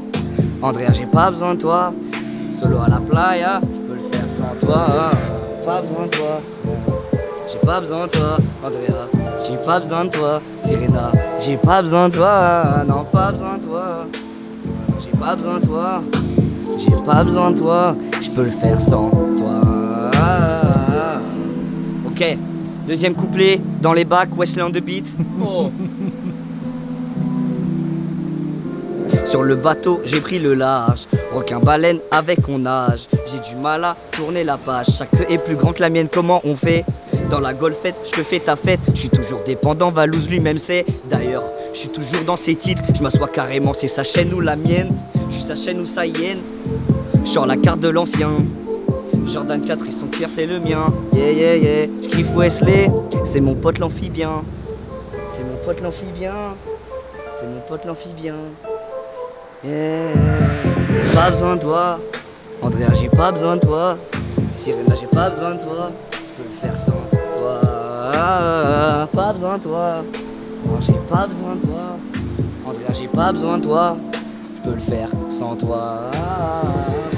[SPEAKER 4] Andrea j'ai pas besoin de toi. Solo à la playa, je peux le faire sans toi. Pas besoin de toi. J'ai pas besoin de toi, Andrea. J'ai pas besoin de toi, Sirena. J'ai pas besoin de toi, non pas besoin de toi. J'ai pas besoin de toi. J'ai pas besoin de toi. Je peux le faire sans toi. Ok, deuxième couplet dans les bacs, Wesley on the beat.
[SPEAKER 5] Oh.
[SPEAKER 4] Sur le bateau, j'ai pris le large. Requin baleine avec on nage. J'ai du mal à tourner la page. Chaque queue est plus grande que la mienne, comment on fait? Dans la golfette, je te fais ta fête. Je suis toujours dépendant, Valouz lui-même sait. D'ailleurs, je suis toujours dans ses titres. Je m'assois carrément, c'est sa chaîne ou la mienne. Je suis sa chaîne ou sa hyène. Genre la carte de l'ancien. Jordan 4 et son cuir c'est le mien. Yeah yeah yeah, je kiffe Wesley. C'est mon pote l'amphibien. C'est mon pote l'amphibien. C'est mon pote l'amphibien. Yeah. Pas besoin de toi. Andrea j'ai pas besoin de toi. Sirena j'ai pas besoin de toi. Je peux le faire sans toi. Pas besoin de toi. Non j'ai pas besoin de toi. Andrea j'ai pas besoin de toi. Je peux le faire sans toi.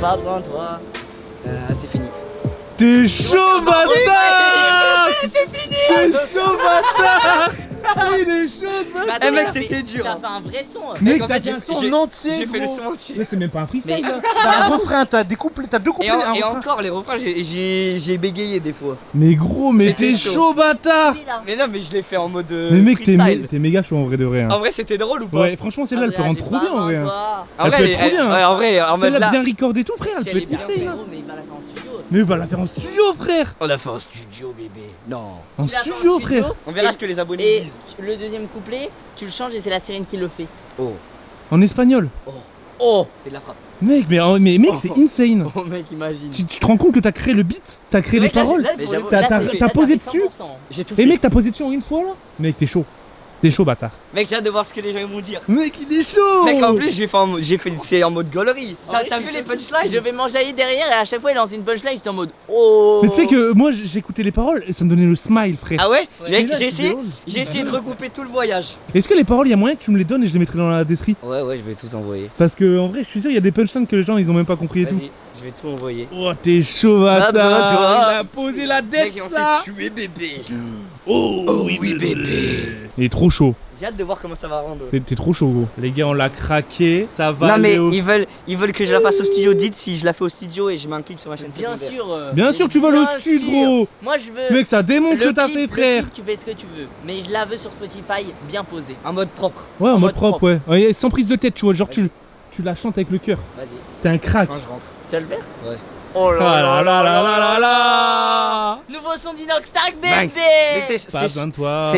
[SPEAKER 4] Pas besoin de toi. C'est fini.
[SPEAKER 2] T'es chaud bâtard.
[SPEAKER 5] C'est fini.
[SPEAKER 2] T'es chaud bâtard. Il est chaud
[SPEAKER 5] Mais
[SPEAKER 2] bâtard.
[SPEAKER 5] attends,
[SPEAKER 4] Eh, mec,
[SPEAKER 5] t'as fait-
[SPEAKER 4] c'était dur,
[SPEAKER 5] T'as
[SPEAKER 4] hein.
[SPEAKER 5] fait un vrai son.
[SPEAKER 2] Mec
[SPEAKER 4] en
[SPEAKER 2] t'as
[SPEAKER 4] fait,
[SPEAKER 2] fait un
[SPEAKER 4] j'ai-
[SPEAKER 2] son en entier
[SPEAKER 4] J'ai fait le
[SPEAKER 2] gros.
[SPEAKER 4] son entier.
[SPEAKER 2] Là c'est même pas un freestyle
[SPEAKER 5] Mais-
[SPEAKER 2] là. T'as un refrain, t'as des couplets, t'as deux couplets,
[SPEAKER 4] Et,
[SPEAKER 2] un
[SPEAKER 4] et
[SPEAKER 2] refrain.
[SPEAKER 4] encore les refrains j'ai bégayé des fois.
[SPEAKER 2] Mais gros, mais
[SPEAKER 4] C'était
[SPEAKER 2] t'es
[SPEAKER 4] chaud.
[SPEAKER 2] chaud bâtard.
[SPEAKER 4] Mais non mais je l'ai fait en mode
[SPEAKER 2] Mais mec
[SPEAKER 4] freestyle.
[SPEAKER 2] t'es méga chaud en vrai de vrai. hein.
[SPEAKER 4] En vrai c'était drôle ou pas?
[SPEAKER 2] Ouais franchement celle-là elle peut rendre trop bien en vrai. hein.
[SPEAKER 4] En
[SPEAKER 2] Elle
[SPEAKER 4] vrai,
[SPEAKER 2] peut
[SPEAKER 4] elle
[SPEAKER 2] être trop
[SPEAKER 4] est-
[SPEAKER 2] bien.
[SPEAKER 4] ouais, en vrai, en mode
[SPEAKER 2] Celle-là
[SPEAKER 4] là.
[SPEAKER 2] bien record et tout frère, elle
[SPEAKER 4] Si
[SPEAKER 2] peut
[SPEAKER 4] elle
[SPEAKER 2] être
[SPEAKER 4] est bien
[SPEAKER 2] insane.
[SPEAKER 4] faite.
[SPEAKER 2] hein.
[SPEAKER 5] Mais il va la faire en studio.
[SPEAKER 2] Mais va la faire en studio frère.
[SPEAKER 4] On a fait un studio bébé. Non.
[SPEAKER 2] En
[SPEAKER 5] Tu l'as fait en
[SPEAKER 2] studio frère.
[SPEAKER 4] On verra
[SPEAKER 5] Et-
[SPEAKER 4] ce que les abonnés
[SPEAKER 5] Et
[SPEAKER 4] disent.
[SPEAKER 5] le deuxième couplet, tu le changes et c'est la sirène qui le fait.
[SPEAKER 4] Oh,
[SPEAKER 2] En espagnol.
[SPEAKER 5] Oh.
[SPEAKER 4] c'est de la frappe.
[SPEAKER 2] Mec mais mec c'est insane.
[SPEAKER 4] Oh mec, imagine.
[SPEAKER 2] Tu te rends compte que t'as créé le beat, t'as créé
[SPEAKER 4] C'est
[SPEAKER 2] les
[SPEAKER 4] vrai que là,
[SPEAKER 2] paroles.
[SPEAKER 4] là,
[SPEAKER 5] Mais
[SPEAKER 4] pour le
[SPEAKER 5] j'avoue,
[SPEAKER 4] coup,
[SPEAKER 2] T'as-
[SPEAKER 5] là,
[SPEAKER 2] t'as-
[SPEAKER 5] c'est-
[SPEAKER 2] t'as
[SPEAKER 5] là,
[SPEAKER 2] posé
[SPEAKER 5] fait
[SPEAKER 2] dessus
[SPEAKER 5] 100%.
[SPEAKER 4] j'ai tout
[SPEAKER 2] Et
[SPEAKER 4] fait.
[SPEAKER 2] mec t'as posé dessus en une fois là. Mec t'es chaud. T'es chaud bâtard.
[SPEAKER 4] Mec, j'ai hâte de voir ce que les gens vont dire.
[SPEAKER 2] Mec il est chaud.
[SPEAKER 4] Mec, en plus, j'ai fait c'est en mode gaulerie.
[SPEAKER 5] En
[SPEAKER 4] T'as
[SPEAKER 5] vrai,
[SPEAKER 4] t'as
[SPEAKER 5] je
[SPEAKER 4] vu
[SPEAKER 5] suis
[SPEAKER 4] les
[SPEAKER 5] choqué.
[SPEAKER 4] punchlines?
[SPEAKER 5] Je vais m'enjailler derrière et à chaque fois il lance une punchline, j'étais en mode oh.
[SPEAKER 2] Mais tu sais que moi j'écoutais les paroles et ça me donnait le smile frère.
[SPEAKER 4] Ah ouais?
[SPEAKER 5] Ouais.
[SPEAKER 4] J'ai
[SPEAKER 2] Et là,
[SPEAKER 4] j'ai
[SPEAKER 2] je
[SPEAKER 4] essayé,
[SPEAKER 2] dis, oh,
[SPEAKER 4] j'ai essayé de regrouper tout le voyage.
[SPEAKER 2] Est-ce que les paroles il y a moyen que tu me les donnes et je les mettrai dans la description?
[SPEAKER 4] Ouais, ouais, je vais tout envoyer.
[SPEAKER 2] Parce que en vrai je suis sûr il y a des punchlines que les gens ils ont même pas compris et tout.
[SPEAKER 4] Vas-y, je vais tout envoyer.
[SPEAKER 2] Oh t'es chaud
[SPEAKER 4] Pas besoin de
[SPEAKER 2] bâtard.
[SPEAKER 4] toi.
[SPEAKER 2] Il a posé la
[SPEAKER 4] Mec,
[SPEAKER 2] dette
[SPEAKER 4] on
[SPEAKER 2] là.
[SPEAKER 4] s'est tué bébé.
[SPEAKER 2] Oh,
[SPEAKER 4] oui, bébé.
[SPEAKER 2] Il est trop chaud.
[SPEAKER 4] J'ai hâte de voir comment ça va rendre.
[SPEAKER 2] T'es trop chaud gros. Les gars on l'a craqué. Ça va
[SPEAKER 4] Non mais
[SPEAKER 2] aller au-
[SPEAKER 4] ils veulent que je la fasse au studio. Dites si je la fais au studio et je mets un clip sur ma chaîne
[SPEAKER 5] Bien
[SPEAKER 4] secondaire.
[SPEAKER 5] sûr.
[SPEAKER 2] Bien sûr que tu vas
[SPEAKER 5] bien
[SPEAKER 2] aller au studio
[SPEAKER 5] sûr.
[SPEAKER 2] gros.
[SPEAKER 5] Moi je veux.
[SPEAKER 2] Mec ça démontre ce que t'as fait
[SPEAKER 5] le
[SPEAKER 2] frère.
[SPEAKER 5] clip, tu fais ce que tu veux. Mais je la veux sur Spotify bien posée.
[SPEAKER 4] En mode propre.
[SPEAKER 2] Ouais en
[SPEAKER 5] en
[SPEAKER 2] mode
[SPEAKER 5] mode
[SPEAKER 2] propre ouais. Ouais, sans prise de tête tu vois genre tu la chantes avec le cœur.
[SPEAKER 4] Vas-y,
[SPEAKER 2] T'es un crack.
[SPEAKER 4] quand je rentre.
[SPEAKER 5] Tu vas le faire?
[SPEAKER 4] Ouais.
[SPEAKER 5] Oh
[SPEAKER 2] Ah là là là là là là.
[SPEAKER 5] Nouveau son d'Inox Stack
[SPEAKER 4] Banks.
[SPEAKER 5] bébé.
[SPEAKER 4] Mais c'est
[SPEAKER 2] Pas besoin de toi.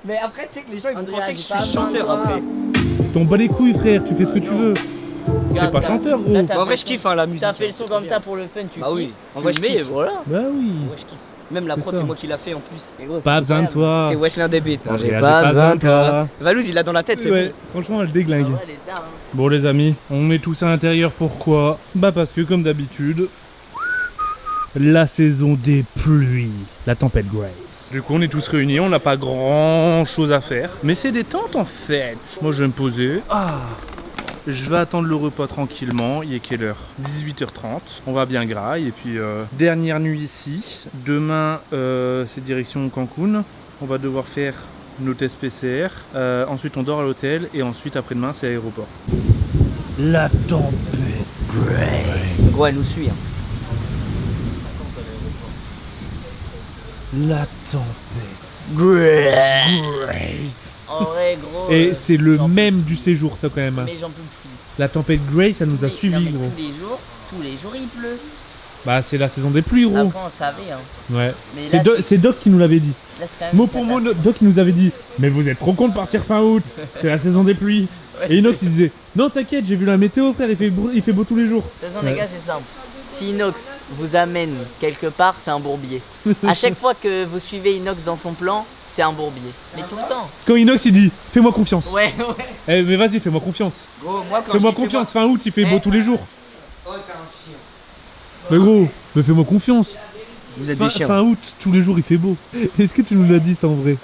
[SPEAKER 4] Mais après tu sais que les gens ils vont
[SPEAKER 5] Andrea,
[SPEAKER 4] penser que
[SPEAKER 5] j'ai
[SPEAKER 4] je
[SPEAKER 5] pas
[SPEAKER 4] suis
[SPEAKER 5] besoin de
[SPEAKER 4] chanteur
[SPEAKER 5] toi.
[SPEAKER 4] après.
[SPEAKER 2] T'en bats les couilles frère, tu fais ce que tu veux.
[SPEAKER 5] Regarde,
[SPEAKER 2] pas
[SPEAKER 5] t'as-
[SPEAKER 2] chanteur, gros.
[SPEAKER 5] là, t'as
[SPEAKER 4] En
[SPEAKER 5] fait
[SPEAKER 4] vrai
[SPEAKER 5] le
[SPEAKER 4] je
[SPEAKER 5] son-
[SPEAKER 4] kiffe hein, la musique.
[SPEAKER 5] T'as fait le
[SPEAKER 4] hein,
[SPEAKER 5] son
[SPEAKER 4] c'est
[SPEAKER 5] comme
[SPEAKER 4] trop
[SPEAKER 5] ça
[SPEAKER 4] bien.
[SPEAKER 5] pour le fun, tu
[SPEAKER 4] Bah
[SPEAKER 5] kiffes.
[SPEAKER 4] oui, en
[SPEAKER 5] Tu
[SPEAKER 4] vrai
[SPEAKER 5] le
[SPEAKER 4] je
[SPEAKER 5] mets,
[SPEAKER 4] kiffe.
[SPEAKER 5] voilà.
[SPEAKER 2] Bah oui.
[SPEAKER 4] En vrai je kiffe. Même la
[SPEAKER 2] C'est
[SPEAKER 4] prod
[SPEAKER 2] ça.
[SPEAKER 4] c'est moi qui l'a fait en plus.
[SPEAKER 5] Et gros,
[SPEAKER 2] Pas
[SPEAKER 5] c'est
[SPEAKER 2] besoin de
[SPEAKER 5] incroyable.
[SPEAKER 2] toi.
[SPEAKER 4] C'est Wesley des beats.
[SPEAKER 2] Andrea,
[SPEAKER 4] J'ai pas besoin de toi.
[SPEAKER 2] toi.
[SPEAKER 4] Valouz il l'a dans la tête, c'est
[SPEAKER 2] Ouais, franchement elle
[SPEAKER 5] Ah
[SPEAKER 2] déglingue.
[SPEAKER 5] ouais, elle est dingue, hein.
[SPEAKER 2] Bon les amis, on met tout ça à l'intérieur, pourquoi? Bah parce que comme d'habitude, la saison des pluies, la tempête Grace. Du coup on est tous réunis, on n'a pas grand chose à faire, mais c'est détente en fait. Moi je vais me poser. Je vais attendre le repas tranquillement. Il est quelle heure? 18h30. On va bien graille. Et puis dernière nuit ici. Demain c'est direction Cancun. On va devoir faire nos tests PCR. Ensuite on dort à l'hôtel. Et ensuite après-demain c'est aéroport. La tempête Grace.
[SPEAKER 4] Gros, elle nous suit. Hein.
[SPEAKER 2] La tempête Grace.
[SPEAKER 5] En vrai, gros.
[SPEAKER 2] Et c'est le
[SPEAKER 5] j'en peux
[SPEAKER 2] même du séjour ça quand même.
[SPEAKER 5] Mais j'en peux plus.
[SPEAKER 2] La tempête Grace elle nous a
[SPEAKER 5] Mais-
[SPEAKER 2] suivis
[SPEAKER 5] non, mais
[SPEAKER 2] gros.
[SPEAKER 5] tous les jours il pleut.
[SPEAKER 2] Bah c'est la saison des pluies gros.
[SPEAKER 5] Après on savait hein.
[SPEAKER 2] Ouais.
[SPEAKER 5] Mais
[SPEAKER 2] C'est
[SPEAKER 5] là,
[SPEAKER 2] c'est Doc qui nous l'avait dit.
[SPEAKER 5] là, c'est quand même
[SPEAKER 2] Mot
[SPEAKER 5] une
[SPEAKER 2] pour mot,
[SPEAKER 5] catastrophe.
[SPEAKER 2] Doc il nous avait dit mais vous êtes trop con de partir fin août, c'est la saison des pluies.
[SPEAKER 5] Ouais,
[SPEAKER 2] Et Inox il disait non t'inquiète j'ai vu la météo frère, il fait beau tous les jours.
[SPEAKER 5] De toute façon,
[SPEAKER 2] Ouais.
[SPEAKER 5] les gars, c'est simple. Si Inox vous amène quelque part, c'est un bourbier. À chaque fois que vous suivez Inox dans son plan, c'est un bourbier. Mais tout le temps.
[SPEAKER 2] Quand Inox il dit fais-moi confiance.
[SPEAKER 5] Ouais.
[SPEAKER 2] Eh, mais vas-y fais-moi confiance.
[SPEAKER 4] Gros, moi quand
[SPEAKER 2] Fais-moi
[SPEAKER 4] je dis
[SPEAKER 2] confiance, fin août il fait beau
[SPEAKER 4] Eh.
[SPEAKER 2] tous les jours.
[SPEAKER 4] Oh, t'es un chien.
[SPEAKER 2] Mais gros, mais fais-moi confiance.
[SPEAKER 4] Vous êtes
[SPEAKER 2] Fin,
[SPEAKER 4] des chiens.
[SPEAKER 2] fin août tous les jours il fait beau. Est-ce que tu nous l'as dit ça en vrai?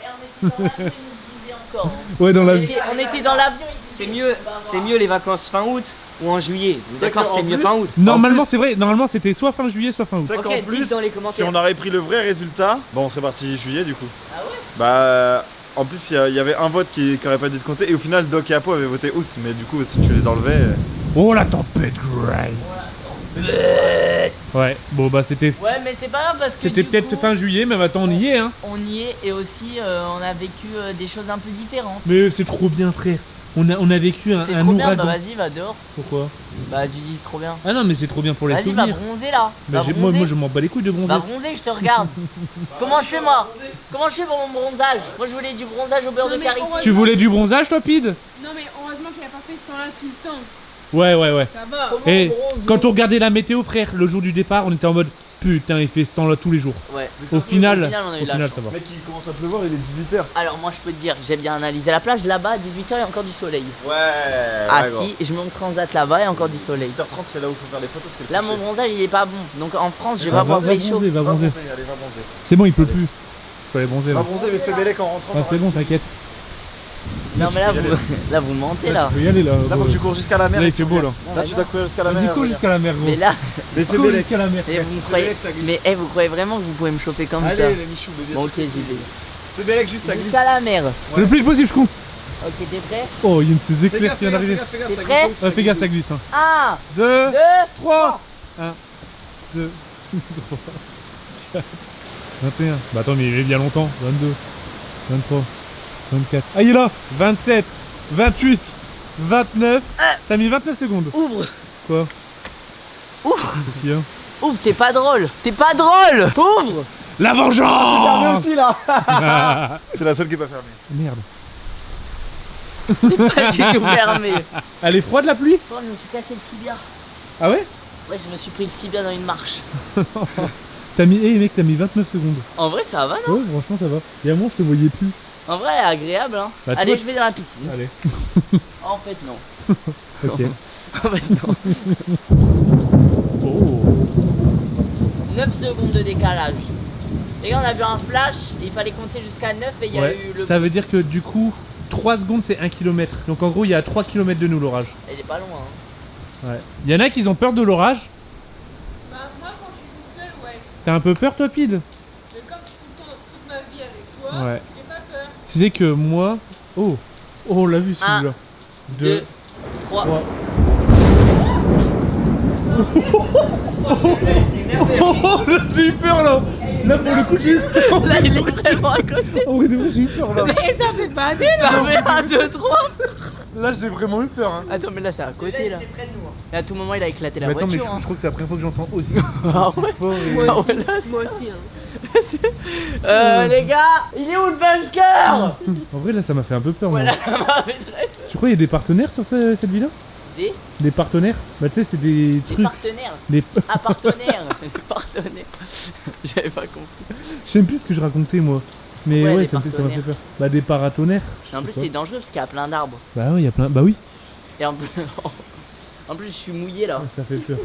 [SPEAKER 5] Encore.
[SPEAKER 2] Ouais dans
[SPEAKER 5] On
[SPEAKER 2] la
[SPEAKER 5] était dans l'avion.
[SPEAKER 4] C'est mieux les vacances fin août ou en juillet. Vous êtes d'accord,
[SPEAKER 3] qu'en
[SPEAKER 4] c'est mieux
[SPEAKER 3] plus-
[SPEAKER 4] fin août.
[SPEAKER 2] Normalement
[SPEAKER 3] En plus-
[SPEAKER 2] c'est vrai, normalement c'était soit fin juillet soit fin août.
[SPEAKER 3] C'est vrai
[SPEAKER 4] Ok,
[SPEAKER 3] qu'en
[SPEAKER 4] dites
[SPEAKER 3] plus,
[SPEAKER 4] dans les
[SPEAKER 3] si
[SPEAKER 4] commentaires.
[SPEAKER 3] on aurait pris le vrai résultat, bon, on serait parti juillet du coup.
[SPEAKER 5] Ah ouais?
[SPEAKER 3] Bah, en plus, il y avait un vote qui aurait pas dû te compter, et au final, Doc et Apo avaient voté août, mais du coup, si tu les enlevais.
[SPEAKER 2] Oh la tempête Grace. Ouais, bon bah c'était
[SPEAKER 5] Ouais, mais c'est pas grave parce que.
[SPEAKER 2] c'était
[SPEAKER 5] du
[SPEAKER 2] peut-être
[SPEAKER 5] coup,
[SPEAKER 2] fin juillet mais maintenant on y est hein.
[SPEAKER 5] On y est et aussi on a vécu des choses un peu différentes.
[SPEAKER 2] Mais c'est trop bien frère. On a vécu un
[SPEAKER 5] C'est trop bien,
[SPEAKER 2] ouragan.
[SPEAKER 5] bah vas-y, va dehors.
[SPEAKER 2] Pourquoi?
[SPEAKER 5] Bah tu dis c'est trop bien.
[SPEAKER 2] Ah non mais c'est trop bien pour les
[SPEAKER 5] Vas-y, va
[SPEAKER 2] souvenirs.
[SPEAKER 5] bronzer là.
[SPEAKER 2] Bah,
[SPEAKER 5] Va
[SPEAKER 2] moi
[SPEAKER 5] bronzer.
[SPEAKER 2] je m'en bats les couilles de bronzer.
[SPEAKER 5] Va bronzer, je te regarde. Comment je fais moi? Comment je fais pour mon bronzage? Moi je voulais du bronzage au beurre
[SPEAKER 1] Non,
[SPEAKER 5] de
[SPEAKER 1] mais
[SPEAKER 5] karité.
[SPEAKER 1] heureusement-
[SPEAKER 2] Tu voulais du bronzage toi Pide?
[SPEAKER 1] Non mais heureusement qu'il a pas fait ce temps-là tout le temps.
[SPEAKER 2] Ouais.
[SPEAKER 1] Ça va.
[SPEAKER 5] Comment
[SPEAKER 2] Et
[SPEAKER 5] on bronze
[SPEAKER 2] quand on regardait la météo frère, le jour du départ on était en mode putain il fait ce temps là tous les jours.
[SPEAKER 5] Ouais.
[SPEAKER 2] Au final,
[SPEAKER 5] on a eu
[SPEAKER 2] au
[SPEAKER 5] la
[SPEAKER 2] final
[SPEAKER 5] chance.
[SPEAKER 2] ça va.
[SPEAKER 3] Mec, il commence à pleuvoir, il est 18h.
[SPEAKER 5] Alors moi je peux te dire, j'ai bien analysé la plage, là-bas à 18h il y a encore du soleil.
[SPEAKER 3] Ouais.
[SPEAKER 5] Ah
[SPEAKER 3] ouais, gros.
[SPEAKER 5] si, je monte transat là-bas, il y a encore du soleil.
[SPEAKER 3] 18h30, c'est là où il faut faire les photos. parce que le
[SPEAKER 5] Là
[SPEAKER 3] coucher-
[SPEAKER 5] mon bronzage il est pas bon, donc en France je vais
[SPEAKER 2] Ah,
[SPEAKER 5] pas avoir
[SPEAKER 2] va
[SPEAKER 5] de chaud.
[SPEAKER 2] bronzer, va
[SPEAKER 3] Va
[SPEAKER 2] bronzer.
[SPEAKER 3] bronzer, allez, va bronzer.
[SPEAKER 2] C'est bon il pleut plus. Faut aller bronzer
[SPEAKER 3] Va
[SPEAKER 2] là.
[SPEAKER 3] bronzer, mais fais Bélec en rentrant.
[SPEAKER 2] Ah, c'est bon t'inquiète.
[SPEAKER 5] Non mais là
[SPEAKER 3] y
[SPEAKER 5] vous, là vous mentez là.
[SPEAKER 2] Faut y aller là.
[SPEAKER 3] Là, faut que tu cours jusqu'à la mer.
[SPEAKER 2] Là
[SPEAKER 3] et
[SPEAKER 2] il fait
[SPEAKER 3] tu
[SPEAKER 2] beau là.
[SPEAKER 3] reviens. Là, tu dois courir jusqu'à la mer.
[SPEAKER 2] Vas-y cours
[SPEAKER 3] reviens.
[SPEAKER 2] jusqu'à la mer gros.
[SPEAKER 5] Mais là,
[SPEAKER 3] Mais fais
[SPEAKER 2] Cours
[SPEAKER 3] Bélec.
[SPEAKER 2] jusqu'à la mer.
[SPEAKER 5] mais vous croyez,
[SPEAKER 3] Bélec, ça glisse.
[SPEAKER 5] mais vous croyez vraiment que vous pouvez me choper comme ça?
[SPEAKER 3] Allez, les Michou, mais bien
[SPEAKER 5] Bon
[SPEAKER 3] sûr
[SPEAKER 5] ok
[SPEAKER 3] que
[SPEAKER 5] j'y
[SPEAKER 3] si.
[SPEAKER 5] vais.
[SPEAKER 3] Fais Bélec, juste ça glisse.
[SPEAKER 5] Jusqu'à la mer.
[SPEAKER 2] Le plus vite possible je compte.
[SPEAKER 5] Ok t'es prêt?
[SPEAKER 2] Oh il y a une de ces
[SPEAKER 3] Fais
[SPEAKER 2] éclairs
[SPEAKER 3] gaffe,
[SPEAKER 2] qui vient d'arriver.
[SPEAKER 3] fais gaffe,
[SPEAKER 5] T'es
[SPEAKER 3] ça
[SPEAKER 5] prêt?
[SPEAKER 3] glisse.
[SPEAKER 2] Ouais, fais gaffe ça glisse hein.
[SPEAKER 5] 1,
[SPEAKER 2] 2,
[SPEAKER 5] 2,
[SPEAKER 2] 3, 1, 2, 3, 4, 21. Bah attends, mais il est bien longtemps. 22, 23, 24. Ah, il est là 27, 28, 29. T'as mis 29 secondes.
[SPEAKER 5] ouvre,
[SPEAKER 2] Quoi?
[SPEAKER 5] Ouvre.
[SPEAKER 2] Qu'est-ce qu'il y a?
[SPEAKER 5] ouvre, t'es pas drôle, t'es pas drôle, ouvre.
[SPEAKER 2] La vengeance.
[SPEAKER 3] aussi là. C'est la seule qui est pas fermée.
[SPEAKER 2] Merde.
[SPEAKER 5] C'est pas du tout fermé.
[SPEAKER 2] Elle est froide la pluie?
[SPEAKER 5] Oh, je me suis cassé le tibia.
[SPEAKER 2] Ah ouais?
[SPEAKER 5] Ouais, je me suis pris le tibia dans une marche.
[SPEAKER 2] T'as mis, mec, t'as mis 29 secondes.
[SPEAKER 5] En vrai, ça va, non?
[SPEAKER 2] Ouais, franchement, ça va. Et à moi, je te voyais plus.
[SPEAKER 5] En vrai, agréable, hein.
[SPEAKER 2] Bah,
[SPEAKER 5] Allez,
[SPEAKER 2] toi-
[SPEAKER 5] je vais dans la piscine.
[SPEAKER 2] Allez,
[SPEAKER 5] En fait, non.
[SPEAKER 2] ok.
[SPEAKER 5] En fait, non.
[SPEAKER 2] Oh.
[SPEAKER 5] 9 secondes de décalage. Les gars, on a vu un flash, il fallait compter jusqu'à 9 et il y a
[SPEAKER 2] Ouais,
[SPEAKER 5] eu le.
[SPEAKER 2] ça veut dire que du coup, 3 secondes c'est 1 km. Donc en gros, il y a 3 km de nous l'orage.
[SPEAKER 5] Il est pas loin, hein.
[SPEAKER 2] Ouais. Il y en a qui ont peur de l'orage.
[SPEAKER 1] Bah moi quand je suis toute seule, ouais.
[SPEAKER 2] T'as un peu peur toi, Pide?
[SPEAKER 1] Mais comme je suis tout le temps toute ma vie avec toi,
[SPEAKER 2] Ouais.
[SPEAKER 1] j'ai pas peur.
[SPEAKER 2] Tu sais que moi... Oh, on l'a vu
[SPEAKER 5] Un,
[SPEAKER 2] celui-là.
[SPEAKER 5] 2, 3.
[SPEAKER 2] 3. Oh, là, j'ai eu peur là. Là pour le coup j'ai eu peur.
[SPEAKER 5] Là, il est vraiment à côté.
[SPEAKER 2] Oh, oui, de vrai, j'ai eu peur là.
[SPEAKER 1] Mais ça fait pas des
[SPEAKER 5] Ça fait 1, 2, 3.
[SPEAKER 2] Là j'ai vraiment eu peur hein.
[SPEAKER 5] Attends, mais là, c'est à côté, là. Et à tout moment, il a éclaté la
[SPEAKER 2] Mais attends, mais
[SPEAKER 5] voiture.
[SPEAKER 2] je crois que c'est la première fois que j'entends aussi.
[SPEAKER 5] Ah
[SPEAKER 2] aussi
[SPEAKER 5] ouais
[SPEAKER 2] fort et-
[SPEAKER 1] Moi
[SPEAKER 5] Ah
[SPEAKER 1] aussi,
[SPEAKER 5] ouais, là, c'est-
[SPEAKER 1] moi aussi. Hein.
[SPEAKER 5] Les gars, il est où le bunker?
[SPEAKER 2] En vrai là ça m'a fait un peu peur moi.
[SPEAKER 5] Voilà, ça m'a fait très
[SPEAKER 2] Tu crois qu'il y a des partenaires sur cette villa? Des partenaires? Bah tu sais c'est des
[SPEAKER 5] Des
[SPEAKER 2] trucs.
[SPEAKER 5] partenaires.
[SPEAKER 2] Des...
[SPEAKER 5] Ah, partenaires. Des partenaires. J'avais pas compris.
[SPEAKER 2] Je sais plus ce que je racontais moi. Mais
[SPEAKER 5] Ouais,
[SPEAKER 2] ouais,
[SPEAKER 5] des
[SPEAKER 2] ça m'a fait
[SPEAKER 5] partenaires.
[SPEAKER 2] peur. Bah des paratonnerres.
[SPEAKER 5] En plus,
[SPEAKER 2] sais
[SPEAKER 5] c'est
[SPEAKER 2] pas.
[SPEAKER 5] dangereux parce qu'il y a plein d'arbres.
[SPEAKER 2] Bah ouais, il y a plein. Bah oui,
[SPEAKER 5] Et en plus, en plus, je suis mouillé là.
[SPEAKER 2] ça fait peur.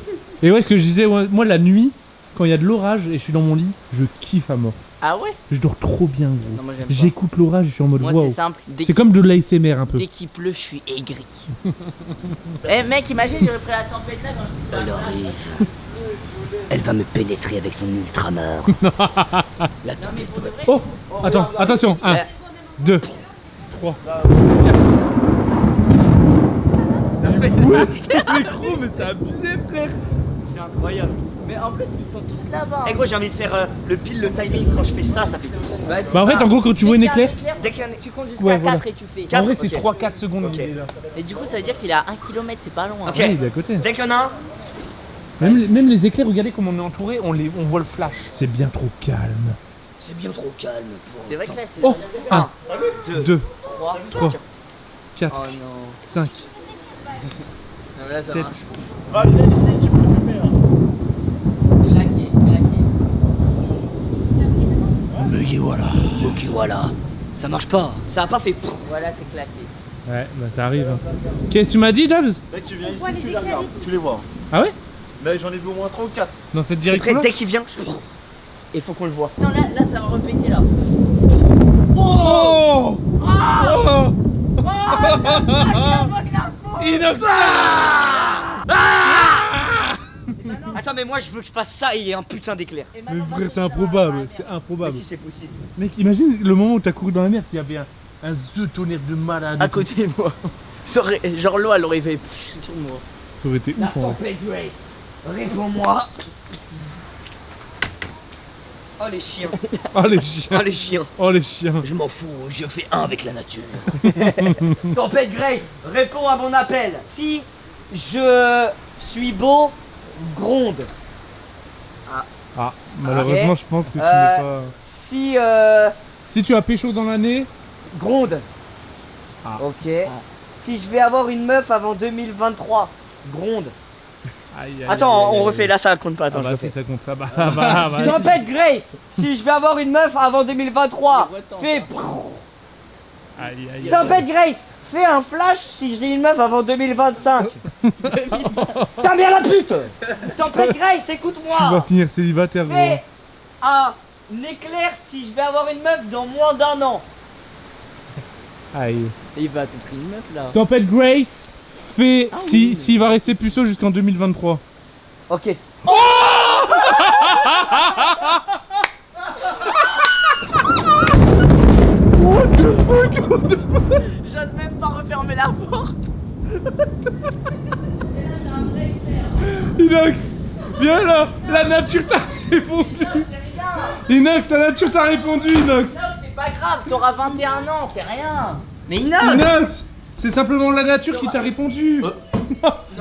[SPEAKER 2] Et ouais, ce que je disais, ouais, moi la nuit, quand il y a de l'orage et je suis dans mon lit, je kiffe à mort.
[SPEAKER 5] Ah ouais?
[SPEAKER 2] Je dors trop bien,
[SPEAKER 5] Non,
[SPEAKER 2] gros.
[SPEAKER 5] moi j'aime pas.
[SPEAKER 2] J'écoute l'orage, je suis en mode
[SPEAKER 5] Moi
[SPEAKER 2] waouh.
[SPEAKER 5] c'est simple.
[SPEAKER 2] C'est comme de l'ASMR un peu.
[SPEAKER 5] Dès qu'il pleut, je suis aigri. Eh mec, imagine, j'aurais pris la tempête là quand je suis
[SPEAKER 4] Elle
[SPEAKER 5] sur la
[SPEAKER 4] arrive. Elle va me pénétrer avec son ultramar. La
[SPEAKER 5] Non mais pour de vrai.
[SPEAKER 2] Oh, attends, attention. 1, 2, 3, 4. Ouais, mais gros, mais c'est abusé, frère.
[SPEAKER 4] C'est incroyable.
[SPEAKER 5] Mais en plus, ils sont tous là-bas.
[SPEAKER 4] Eh gros, j'ai envie de faire le timing quand je fais ça, ça fait
[SPEAKER 5] Vas-y.
[SPEAKER 2] Bah en fait, en gros, quand tu vois une éclair,
[SPEAKER 4] Dès qu'il y a un
[SPEAKER 5] tu comptes jusqu'à
[SPEAKER 2] Ouais,
[SPEAKER 5] 4
[SPEAKER 2] voilà.
[SPEAKER 5] et tu fais.
[SPEAKER 4] Quatre,
[SPEAKER 2] en vrai, c'est
[SPEAKER 4] ok.
[SPEAKER 2] 3-4 secondes.
[SPEAKER 4] Ok.
[SPEAKER 2] il est là.
[SPEAKER 5] Et du coup, ça veut dire qu'il est à 1 km, c'est pas loin.
[SPEAKER 4] Ok.
[SPEAKER 2] Ouais, il est à côté.
[SPEAKER 4] Dès qu'il y en a un,
[SPEAKER 2] Même les éclairs, regardez comme on est entouré, on voit le flash. C'est bien trop calme.
[SPEAKER 4] c'est bien trop calme pour.
[SPEAKER 5] C'est vrai que là, c'est.
[SPEAKER 2] Oh, 1,
[SPEAKER 4] 2,
[SPEAKER 2] 2,
[SPEAKER 4] 3,
[SPEAKER 2] 3, 4,
[SPEAKER 5] Oh non.
[SPEAKER 2] 5.
[SPEAKER 5] Non, mais là, ça
[SPEAKER 2] 7.
[SPEAKER 5] marche.
[SPEAKER 3] Va, viens ici, tu peux le fumer. Hein.
[SPEAKER 5] Claqué, claqué.
[SPEAKER 2] Mais voilà.
[SPEAKER 4] Ok, voilà. Ça marche pas. Ça a pas fait.
[SPEAKER 5] Voilà, c'est claqué.
[SPEAKER 2] Ouais, bah ça arrive. Hein. Qu'est-ce que tu m'as dit, Dobbs?
[SPEAKER 3] Dès que tu viens ici, tu les regardes, tu les vois.
[SPEAKER 2] Ah ouais?
[SPEAKER 3] Mais j'en ai vu au moins 3 ou 4.
[SPEAKER 2] Dans cette
[SPEAKER 4] Après,
[SPEAKER 2] direction-là?
[SPEAKER 4] dès qu'il vient, il faut qu'on le voit.
[SPEAKER 5] Non, là, ça va répéter là.
[SPEAKER 2] Oh! Oh! Inox!
[SPEAKER 4] Attends, mais moi je veux que je fasse ça et il y ait un putain d'éclair.
[SPEAKER 5] Et
[SPEAKER 2] Mais
[SPEAKER 5] maintenant,
[SPEAKER 2] frère, c'est improbable, c'est improbable.
[SPEAKER 4] Mais si c'est possible.
[SPEAKER 2] Mec, imagine le moment où t'as couru dans la merde, s'il y avait un tonnerre de malade.
[SPEAKER 5] à côté de moi. Genre l'eau, elle aurait fait sur moi.
[SPEAKER 2] Ça aurait été ouf en vrai.
[SPEAKER 4] tempête Grace, réponds-moi. Oh les chiens,
[SPEAKER 2] Oh les chiens!
[SPEAKER 4] oh les chiens.
[SPEAKER 2] Oh les chiens!
[SPEAKER 4] Je m'en fous, je fais un avec la nature. Tempête Grace, réponds à mon appel. Si je suis beau, gronde.
[SPEAKER 2] Ah, malheureusement, je pense que tu n'es pas.
[SPEAKER 4] Si
[SPEAKER 2] Si tu as pécho dans l'année,
[SPEAKER 4] gronde.
[SPEAKER 2] Ah.
[SPEAKER 4] Ok. Si je vais avoir une meuf avant 2023, gronde.
[SPEAKER 2] aïe, aïe,
[SPEAKER 4] Attends,
[SPEAKER 2] aïe,
[SPEAKER 4] on
[SPEAKER 2] aïe,
[SPEAKER 4] refait
[SPEAKER 2] aïe.
[SPEAKER 4] là, ça compte pas.
[SPEAKER 2] Ah
[SPEAKER 4] Attends,
[SPEAKER 2] bah
[SPEAKER 4] je
[SPEAKER 2] si
[SPEAKER 4] refais.
[SPEAKER 2] ça compte ça, bah.
[SPEAKER 4] Tempête Grace, si je vais avoir une meuf avant 2023, fais.
[SPEAKER 2] Aïe, aïe, aïe.
[SPEAKER 4] Tempête Grace, fais un flash si j'ai une meuf avant 2025. T'as bien la pute. Tempête Grace,
[SPEAKER 2] Tu vas
[SPEAKER 4] écoute-moi.
[SPEAKER 2] finir célibataire, gros.
[SPEAKER 4] Fais un éclair si je vais avoir une meuf dans moins d'1 an.
[SPEAKER 2] Aïe.
[SPEAKER 5] Et il va te prendre une meuf là.
[SPEAKER 2] Tempête Grace, fait
[SPEAKER 5] Ah
[SPEAKER 2] si,
[SPEAKER 5] oui.
[SPEAKER 2] s'il va rester puceau jusqu'en 2023.
[SPEAKER 4] Ok.
[SPEAKER 5] J'ose même pas refermer la porte.
[SPEAKER 2] Inox, viens là, la nature t'a répondu.
[SPEAKER 5] C'est rien.
[SPEAKER 2] Inox, la nature t'a répondu, Inox.
[SPEAKER 5] Inox, c'est pas grave, t'auras 21 ans, c'est rien. Mais Inox.
[SPEAKER 2] Inox, c'est simplement la nature qui t'a répondu.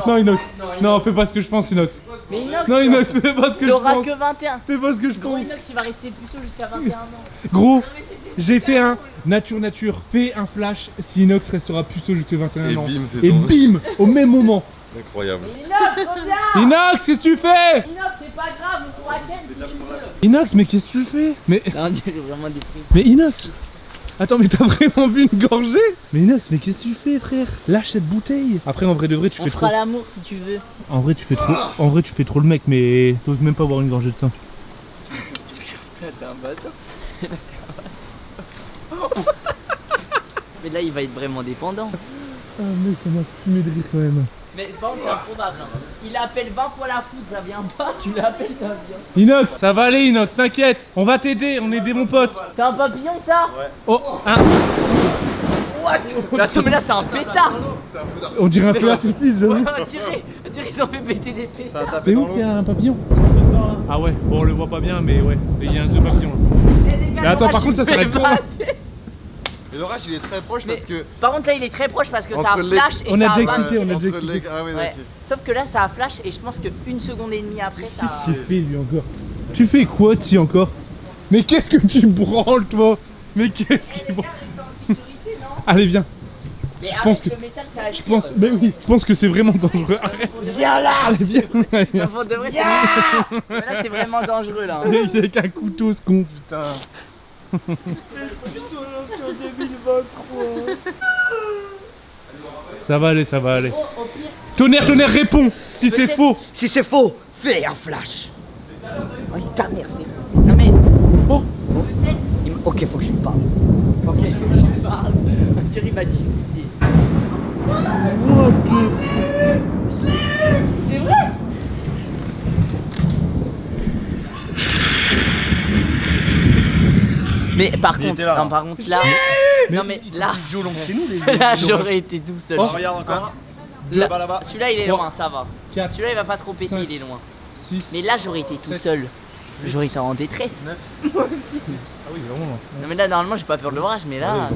[SPEAKER 2] Non, Inox, non, fais pas ce que je pense, Inox.
[SPEAKER 5] Mais Inox,
[SPEAKER 2] Non, Inox, fais pas ce que je
[SPEAKER 5] t'auras
[SPEAKER 2] pense.
[SPEAKER 5] que 21.
[SPEAKER 2] Fais pas ce que je
[SPEAKER 5] Gros
[SPEAKER 2] pense.
[SPEAKER 5] Inox, il va rester puceau jusqu'à 21 ans.
[SPEAKER 2] Gros, j'ai fait un nature, fais un flash si Inox restera puceau jusqu'à 21
[SPEAKER 3] Et
[SPEAKER 2] ans.
[SPEAKER 3] bim, c'est
[SPEAKER 2] Et
[SPEAKER 3] ton-
[SPEAKER 2] bim, au même moment.
[SPEAKER 3] Incroyable.
[SPEAKER 5] Mais Inox, reviens.
[SPEAKER 2] Inox, qu'est-ce que tu fais?
[SPEAKER 5] Inox, c'est pas grave, on pourra ken si tu veux.
[SPEAKER 2] Inox, mais qu'est-ce que tu fais? Mais
[SPEAKER 5] Non, j'ai vraiment des trucs.
[SPEAKER 2] Mais Inox! Attends, mais t'as vraiment vu une gorgée? Mais Inox, mais qu'est-ce que tu fais, frère? Lâche cette bouteille! Après, en vrai de vrai, tu
[SPEAKER 5] On
[SPEAKER 2] fais trop.
[SPEAKER 5] fera l'amour si tu veux.
[SPEAKER 2] En vrai, tu fais trop. En vrai, tu fais trop le mec, mais t'oses même pas boire une gorgée de ça.
[SPEAKER 5] Là, t'es un bâtard. Mais là, il va être vraiment dépendant.
[SPEAKER 2] Ah, mec, ça m'a fumé de rire quand même.
[SPEAKER 5] Mais par contre, c'est improbable. Hein. Il appelle 20 fois la foudre, ça vient pas. Tu l'appelles, ça vient.
[SPEAKER 2] Inox, ça va aller, Inox, t'inquiète! On va t'aider, on est des bons potes!
[SPEAKER 5] C'est un papillon, ça?
[SPEAKER 2] Oh, un!
[SPEAKER 5] Mais attends, mais là, c'est un pétard.
[SPEAKER 2] On dirait un peu artifice, j'avoue!
[SPEAKER 5] Ouais, on dirait ils ont fait péter des pétards.
[SPEAKER 3] Ça a tapé
[SPEAKER 2] C'est
[SPEAKER 3] dans
[SPEAKER 2] où qu'il y
[SPEAKER 3] l'eau.
[SPEAKER 2] a un papillon? Ah ouais, bon, on le voit pas bien, mais ouais, il y a un deux papillons là.
[SPEAKER 5] Eh, les gars,
[SPEAKER 2] Mais attends,
[SPEAKER 5] l'orage,
[SPEAKER 2] par contre, ça
[SPEAKER 5] il me
[SPEAKER 2] s'arrête
[SPEAKER 5] fait
[SPEAKER 2] quand?
[SPEAKER 5] mal.
[SPEAKER 3] Et l'orage il est très proche
[SPEAKER 5] Mais-
[SPEAKER 3] parce que.
[SPEAKER 5] Par contre, là, il est très proche parce que ça a
[SPEAKER 3] Entre les-
[SPEAKER 5] flash et
[SPEAKER 2] On
[SPEAKER 5] ça
[SPEAKER 2] a
[SPEAKER 5] a
[SPEAKER 2] déjà
[SPEAKER 5] 20.
[SPEAKER 2] expliqué, on a déjà
[SPEAKER 3] entre
[SPEAKER 2] expliqué.
[SPEAKER 3] les- Ah oui,
[SPEAKER 5] Ouais.
[SPEAKER 3] ok.
[SPEAKER 5] Sauf que là, ça a flash et je pense qu'une seconde et demie après, ça.
[SPEAKER 2] Qu'est-ce qu'il fait lui encore? Tu fais quoi, Ti, encore? Mais qu'est-ce que tu branles, toi? Mais qu'est-ce qu'il branle? Allez, viens!
[SPEAKER 5] Mais
[SPEAKER 2] pense
[SPEAKER 5] avec
[SPEAKER 2] que-
[SPEAKER 5] le métal, ça
[SPEAKER 2] Je pense, mais oui, je pense que c'est vraiment dangereux. Arrête!
[SPEAKER 5] Viens là.
[SPEAKER 2] Allez, viens!
[SPEAKER 5] Non, pour de vrai, c'est Mais là, c'est vraiment dangereux là.
[SPEAKER 2] Il y a qu'un couteau, ce con, putain! Ça va aller, ça va aller.
[SPEAKER 5] Oh, au pire,
[SPEAKER 2] Tonnerre, réponds si c'est
[SPEAKER 5] Peut-être-
[SPEAKER 2] faux!
[SPEAKER 4] Si c'est faux, fais un flash. Oh, ta mère, c'est.
[SPEAKER 5] Non mais,
[SPEAKER 2] Oh,
[SPEAKER 4] Ok, faut que je lui parle. Ok,
[SPEAKER 5] je te parle. Thierry m'a discuté. C'est vrai? Mais par
[SPEAKER 3] Il
[SPEAKER 5] contre,
[SPEAKER 3] était là,
[SPEAKER 5] non,
[SPEAKER 3] hein.
[SPEAKER 5] par contre là, non mais là,
[SPEAKER 2] violon chez nous, les
[SPEAKER 5] là j'aurais été tout seul.
[SPEAKER 3] Oh, regarde encore.
[SPEAKER 5] Là,
[SPEAKER 3] Là-bas, là-bas.
[SPEAKER 5] celui-là il est loin, ça va.
[SPEAKER 2] 4,
[SPEAKER 5] Celui-là il va pas trop péter,
[SPEAKER 2] 5,
[SPEAKER 5] il est loin.
[SPEAKER 2] 6.
[SPEAKER 5] Mais là j'aurais été tout seul. J'aurais été en détresse.
[SPEAKER 1] Moi aussi.
[SPEAKER 2] Ah oui, vraiment.
[SPEAKER 5] Non mais là normalement j'ai pas peur de l'orage, mais là.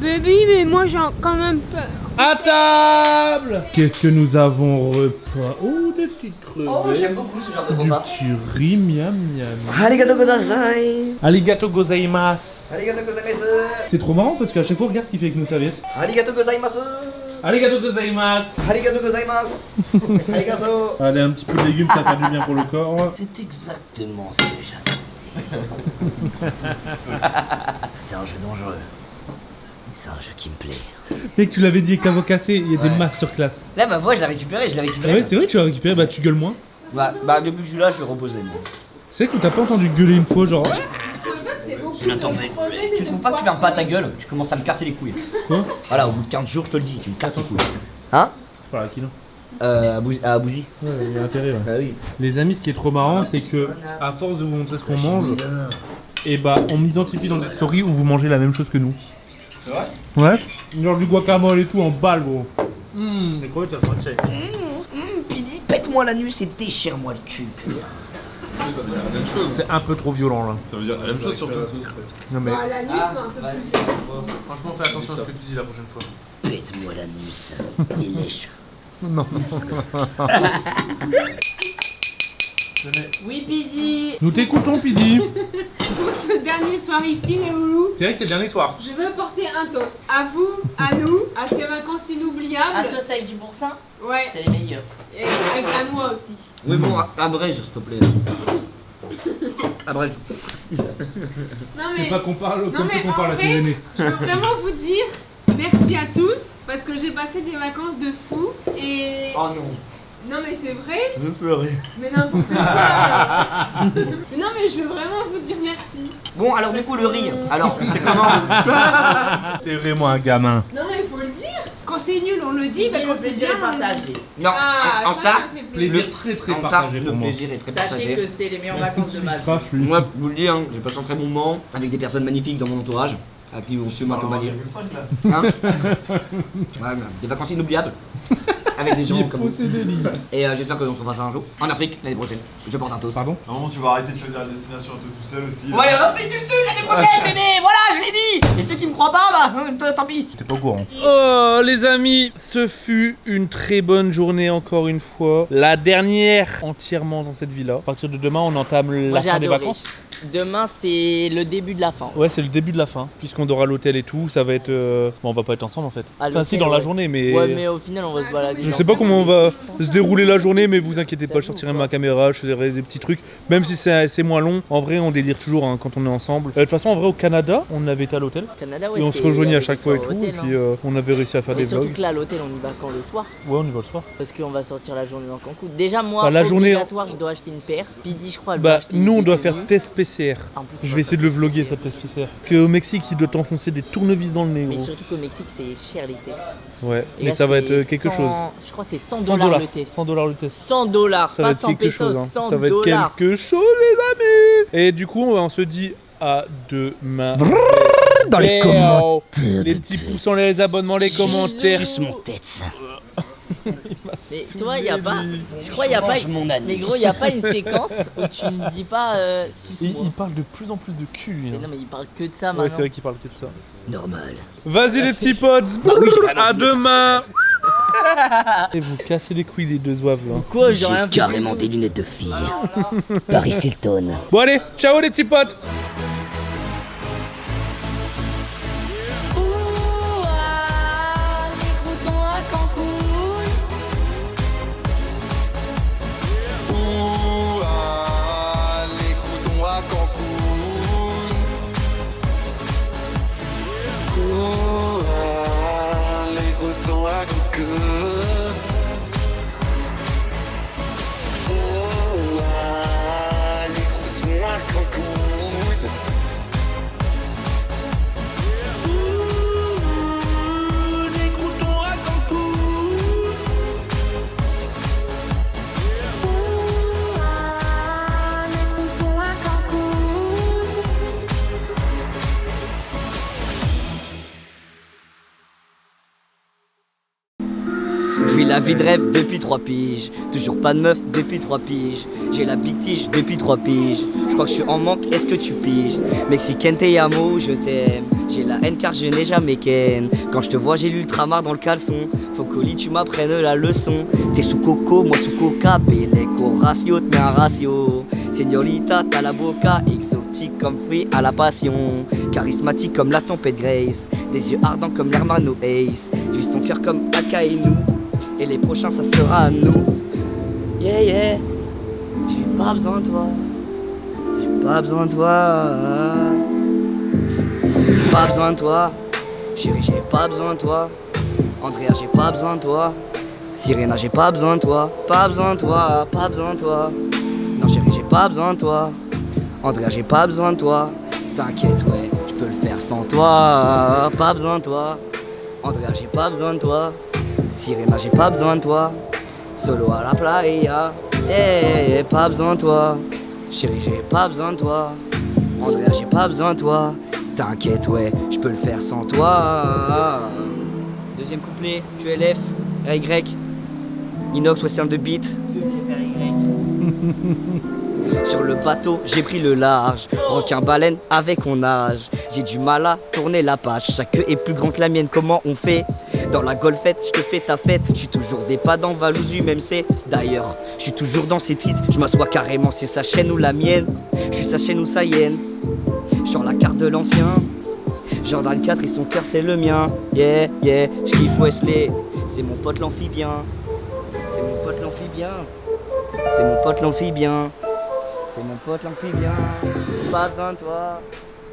[SPEAKER 1] Baby, mais moi j'ai quand même peur.
[SPEAKER 2] À table. Qu'est-ce que nous avons repas? Oh, des petites crevettes.
[SPEAKER 4] Oh, j'aime beaucoup ce genre de
[SPEAKER 2] Du
[SPEAKER 4] repas.
[SPEAKER 2] petit riz, miam miam.
[SPEAKER 4] Arigato gozaimasu.
[SPEAKER 2] Arigato gozaimasu.
[SPEAKER 4] Arigato gozaimasu.
[SPEAKER 2] C'est trop marrant parce qu'à chaque fois, regarde ce qu'il fait avec nos serviettes.
[SPEAKER 4] Arigato gozaimasu.
[SPEAKER 2] Arigato gozaimasu.
[SPEAKER 4] Arigato gozaimasu. Arigato.
[SPEAKER 2] Allez, un petit peu de légumes, ça fait du bien pour le corps.
[SPEAKER 4] C'est exactement ce que j'attendais. C'est un jeu dangereux. C'est un jeu qui me plaît.
[SPEAKER 2] Mec, tu l'avais dit avec la voix cassée, il y a des
[SPEAKER 4] Ouais.
[SPEAKER 2] masses sur classe.
[SPEAKER 4] Là, ma voix, je l'ai récupérée,
[SPEAKER 2] Ah ouais, c'est vrai, tu l'as récupéré, bah tu gueules moins.
[SPEAKER 4] Bah, depuis que je suis là, je suis reposé. moi.
[SPEAKER 2] C'est vrai qu'on t'a pas entendu gueuler une fois, genre.
[SPEAKER 1] C'est beaucoup
[SPEAKER 4] Je l'attendais.
[SPEAKER 1] de crevettes et
[SPEAKER 4] Tu
[SPEAKER 1] de
[SPEAKER 4] trouves pas que tu fermes pas ta
[SPEAKER 1] poissons.
[SPEAKER 4] gueule? Tu commences à me casser les couilles.
[SPEAKER 2] Quoi?
[SPEAKER 4] Voilà, au bout de 15 jours, je te le dis, tu me casses les couilles. Hein?
[SPEAKER 2] Voilà, qui non?
[SPEAKER 4] À Bouzy.
[SPEAKER 2] Ouais, il y a intérêt, ouais.
[SPEAKER 4] Bah oui.
[SPEAKER 2] Les amis, ce qui est trop marrant, c'est que, à force de vous montrer ce qu'on mange, et bah on m'identifie dans des stories où vous mangez la même chose que nous.
[SPEAKER 3] C'est vrai?
[SPEAKER 2] Ouais. Genre du guacamole et tout en balle, gros. Les crevettes, elles sont hachées.
[SPEAKER 4] Pidi, pète-moi l'anus et déchire-moi le cul, putain.
[SPEAKER 3] Ça veut dire la même chose.
[SPEAKER 2] C'est un peu trop violent là.
[SPEAKER 3] Ça veut dire la même chose surtout.
[SPEAKER 2] Non mais.
[SPEAKER 1] Bah, l'anus, c'est un peu plus violent.
[SPEAKER 2] Franchement, fais attention à ce que tu dis la prochaine fois.
[SPEAKER 4] Pète-moi l'anus et lèche.
[SPEAKER 2] Non.
[SPEAKER 5] Oui Pidi.
[SPEAKER 2] Nous t'écoutons, Pidi.
[SPEAKER 1] Pour ce dernier soir ici, les loulous,
[SPEAKER 2] C'est vrai que c'est le dernier soir.
[SPEAKER 1] je veux porter un toast. À vous, à nous, à ces vacances
[SPEAKER 5] Un
[SPEAKER 1] inoubliables.
[SPEAKER 5] toast avec du boursin,
[SPEAKER 1] Ouais,
[SPEAKER 5] c'est les meilleurs.
[SPEAKER 1] et avec la noix aussi.
[SPEAKER 4] Oui, bon, abrège, s'il te plaît. Abrège.
[SPEAKER 1] Non
[SPEAKER 2] C'est
[SPEAKER 1] mais,
[SPEAKER 2] pas qu'on parle
[SPEAKER 1] non,
[SPEAKER 2] comme ça
[SPEAKER 1] mais
[SPEAKER 2] qu'on
[SPEAKER 1] en
[SPEAKER 2] parle à
[SPEAKER 1] vrai,
[SPEAKER 2] ses aînés.
[SPEAKER 1] je veux vraiment vous dire merci à tous parce que j'ai passé des vacances de fou et...
[SPEAKER 4] Oh non,
[SPEAKER 1] Non mais c'est vrai,
[SPEAKER 4] je veux pleurer.
[SPEAKER 1] mais n'importe quoi. Mais non mais je veux vraiment vous dire merci.
[SPEAKER 4] Bon, alors du coup, le riz. Alors, c'est comment?
[SPEAKER 2] T'es vraiment un gamin.
[SPEAKER 1] Non mais il faut le dire. Quand c'est nul on le dit, bah quand c'est bien on le dit.
[SPEAKER 5] partagé.
[SPEAKER 4] Non,
[SPEAKER 1] Ah,
[SPEAKER 4] en
[SPEAKER 1] ça
[SPEAKER 4] ça,
[SPEAKER 1] me fait plaisir.
[SPEAKER 2] Plaisir très très
[SPEAKER 4] en ça,
[SPEAKER 2] partagé
[SPEAKER 4] le
[SPEAKER 2] pour moi.
[SPEAKER 4] plaisir est très
[SPEAKER 5] Sachez
[SPEAKER 4] partagé.
[SPEAKER 5] que c'est les meilleures vacances de ma vie.
[SPEAKER 2] Crache, lui.
[SPEAKER 4] Moi, je vous le dis, hein, j'ai passé un très bon moment avec des personnes magnifiques dans mon entourage, à qui on se m'accompagner. Hein ouais, des vacances inoubliables. Avec des
[SPEAKER 2] Il
[SPEAKER 4] gens
[SPEAKER 2] est
[SPEAKER 4] comme vous.
[SPEAKER 2] possédé, lui.
[SPEAKER 4] Et j'espère que l'on se revoit ça un jour. En Afrique, l'année prochaine. Je porte un toast.
[SPEAKER 2] Pardon?
[SPEAKER 3] Normalement, tu vas arrêter de choisir la destination tout seul aussi.
[SPEAKER 4] On va aller en Afrique du Sud l'année prochaine, bébé. Voilà, je l'ai dit. Et ceux qui me croient pas, bah, tant pis.
[SPEAKER 2] T'es pas au courant. Oh les amis, ce fut une très bonne journée encore une fois. La dernière entièrement dans cette villa. À partir de demain, on entame la
[SPEAKER 5] j'ai
[SPEAKER 2] fin des
[SPEAKER 5] adoré.
[SPEAKER 2] vacances.
[SPEAKER 5] Demain c'est le début de la fin.
[SPEAKER 2] Ouais, c'est le début de la fin. Puisqu'on dort à l'hôtel et tout, ça va être... Bon, on va pas être ensemble en fait.
[SPEAKER 5] À
[SPEAKER 2] Enfin si,
[SPEAKER 5] l'hôtel,
[SPEAKER 2] dans la
[SPEAKER 5] ouais.
[SPEAKER 2] journée, mais...
[SPEAKER 5] Ouais mais au final on va se balader.
[SPEAKER 2] Je
[SPEAKER 5] dans-
[SPEAKER 2] sais pas comment on va se dérouler la journée, mais vous inquiétez pas, je sortirai ma caméra, je ferai des petits trucs. Même si c'est moins long, en vrai on délire toujours hein, quand on est ensemble. De toute façon, en vrai au Canada, on avait été à l'hôtel.
[SPEAKER 5] Canada, ouais,
[SPEAKER 2] Et on se
[SPEAKER 5] c'était-
[SPEAKER 2] rejoignait à
[SPEAKER 5] avec
[SPEAKER 2] chaque
[SPEAKER 5] des
[SPEAKER 2] fois et
[SPEAKER 5] soirs
[SPEAKER 2] tout.
[SPEAKER 5] au
[SPEAKER 2] Et
[SPEAKER 5] hôtel,
[SPEAKER 2] puis
[SPEAKER 5] hein.
[SPEAKER 2] on avait réussi à faire
[SPEAKER 5] Mais
[SPEAKER 2] des
[SPEAKER 5] surtout
[SPEAKER 2] vlogs.
[SPEAKER 5] que là à l'hôtel on y va quand le soir.
[SPEAKER 2] Ouais, on y va le soir.
[SPEAKER 5] Parce qu'on va sortir la journée dans Cancun. Déjà moi,
[SPEAKER 2] Bah, la journée-
[SPEAKER 5] obligatoire, je dois acheter une paire. Pidi je crois elle veut
[SPEAKER 2] Bah,
[SPEAKER 5] acheter une
[SPEAKER 2] nous on doit
[SPEAKER 5] détenue.
[SPEAKER 2] faire test PCR.
[SPEAKER 5] En plus, on
[SPEAKER 2] Je
[SPEAKER 5] va
[SPEAKER 2] vais essayer de le
[SPEAKER 5] faire
[SPEAKER 2] vlogger,
[SPEAKER 5] test
[SPEAKER 2] ça test PCR. Qu'au Mexique, il doit t'enfoncer des tournevis dans le nez,
[SPEAKER 5] Mais
[SPEAKER 2] gros.
[SPEAKER 5] surtout qu'au Mexique c'est cher les tests.
[SPEAKER 2] Ouais,
[SPEAKER 5] Et
[SPEAKER 2] mais
[SPEAKER 5] là,
[SPEAKER 2] ça va
[SPEAKER 5] c'est
[SPEAKER 2] être quelque
[SPEAKER 5] 100
[SPEAKER 2] chose.
[SPEAKER 5] Je crois que c'est 100
[SPEAKER 2] $100
[SPEAKER 5] dollars le test.
[SPEAKER 2] $100 le test.
[SPEAKER 5] 100 dollars,
[SPEAKER 2] Ça va
[SPEAKER 5] pas
[SPEAKER 2] être
[SPEAKER 5] 100
[SPEAKER 2] quelque
[SPEAKER 5] pesos,
[SPEAKER 2] chose, hein.
[SPEAKER 5] 100
[SPEAKER 2] Ça va être
[SPEAKER 5] dollars.
[SPEAKER 2] quelque chose, les amis. Et du coup, on se dit à demain.
[SPEAKER 4] Dans les
[SPEAKER 2] commentaires. Les petits pouces en l'air, les abonnements, les commentaires.
[SPEAKER 4] Suce mon tête.
[SPEAKER 5] Mais toi, y a pas. Je crois y a pas.
[SPEAKER 4] Mange mon anus.
[SPEAKER 5] Mais gros, y a pas une séquence où tu me dis pas suce-moi.
[SPEAKER 2] Il parle de plus en plus de cul, lui.
[SPEAKER 5] Mais
[SPEAKER 2] hein.
[SPEAKER 5] non, mais il parle que de ça
[SPEAKER 2] Ouais, c'est
[SPEAKER 5] maintenant.
[SPEAKER 2] vrai qu'il parle que de ça.
[SPEAKER 4] Normal.
[SPEAKER 2] Vas-y, les petits potes. À demain. Et vous cassez les couilles, les deux zouaves, là.
[SPEAKER 5] Quoi, j'ai
[SPEAKER 4] J'ai
[SPEAKER 5] rien fait.
[SPEAKER 4] carrément des lunettes de fille. Paris Hilton.
[SPEAKER 2] Bon, allez, ciao, les petits potes.
[SPEAKER 7] Les croutons à Cancun. Les croutons à Cancun.
[SPEAKER 4] la vie de rêve depuis 3 piges. Toujours pas de meuf depuis 3 piges. J'ai la big tige depuis 3 piges. Je crois que je suis en manque, est-ce que tu piges? Mexicaine te amo, je t'aime. J'ai la haine car je n'ai jamais ken. Quand je te vois j'ai l'ultramar dans le caleçon. Faut qu'au lit tu m'apprennes la leçon. T'es sous coco, moi sous coca. Beleco ratio, te mets un ratio. Señorita, t'as la boca. Exotique comme fruit à la passion. Charismatique comme la tempête Grace. Des yeux ardents comme l'Hermano Ace. Juste ton cœur comme Akainu. Et les prochains ça sera à nous. Yeah yeah. J'ai pas besoin de toi. J'ai pas besoin de toi. J'ai pas besoin de toi. Chérie, j'ai pas besoin de toi. Andrea, j'ai pas besoin de toi. Sirena, j'ai pas besoin de toi. Pas besoin de toi, pas besoin de toi. Non chérie, j'ai pas besoin de toi. Andrea, j'ai pas besoin de toi. T'inquiète, ouais, je peux le faire sans toi. Pas besoin de toi. Andrea, j'ai pas besoin de toi. Sirena, j'ai pas besoin de toi. Solo à la playa. Hey, pas besoin de toi. Chérie, j'ai pas besoin de toi. Andrea, j'ai pas besoin de toi. T'inquiète, ouais, je peux le faire sans toi. Deuxième couplet, QLF, RY, Inox, Western de beat. Sur le bateau, j'ai pris le large. Requin baleine avec on nage. J'ai du mal à tourner la page. Chaque queue est plus grande que la mienne, comment on fait? Dans la golfette, je te fais ta fête. Je suis toujours des pas dans Valouzu, même c'est. D'ailleurs, je suis toujours dans ces titres. Je m'assois carrément, c'est sa chaîne ou la mienne. Je suis sa chaîne ou sa hyène. Genre la carte de l'ancien. Jordan 4 et son cœur c'est le mien. Yeah, yeah, je kiffe Wesley. C'est mon pote l'amphibien. C'est mon pote l'amphibien. C'est mon pote l'amphibien. C'est mon pote l'amphibien. Pas besoin de toi.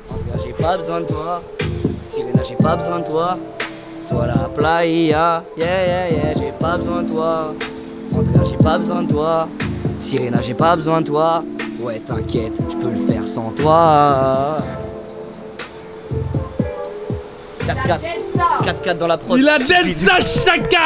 [SPEAKER 4] Andrea, j'ai pas besoin de toi. Sirena, j'ai pas besoin de toi. Soit la playa. Yeah, yeah, yeah, j'ai pas besoin de toi. Andrea, j'ai pas besoin de toi. Sirena, j'ai pas besoin de toi. Ouais, t'inquiète, je peux le faire sans toi. 4-4 dans la prod.
[SPEAKER 2] Il a dead ça, chacun.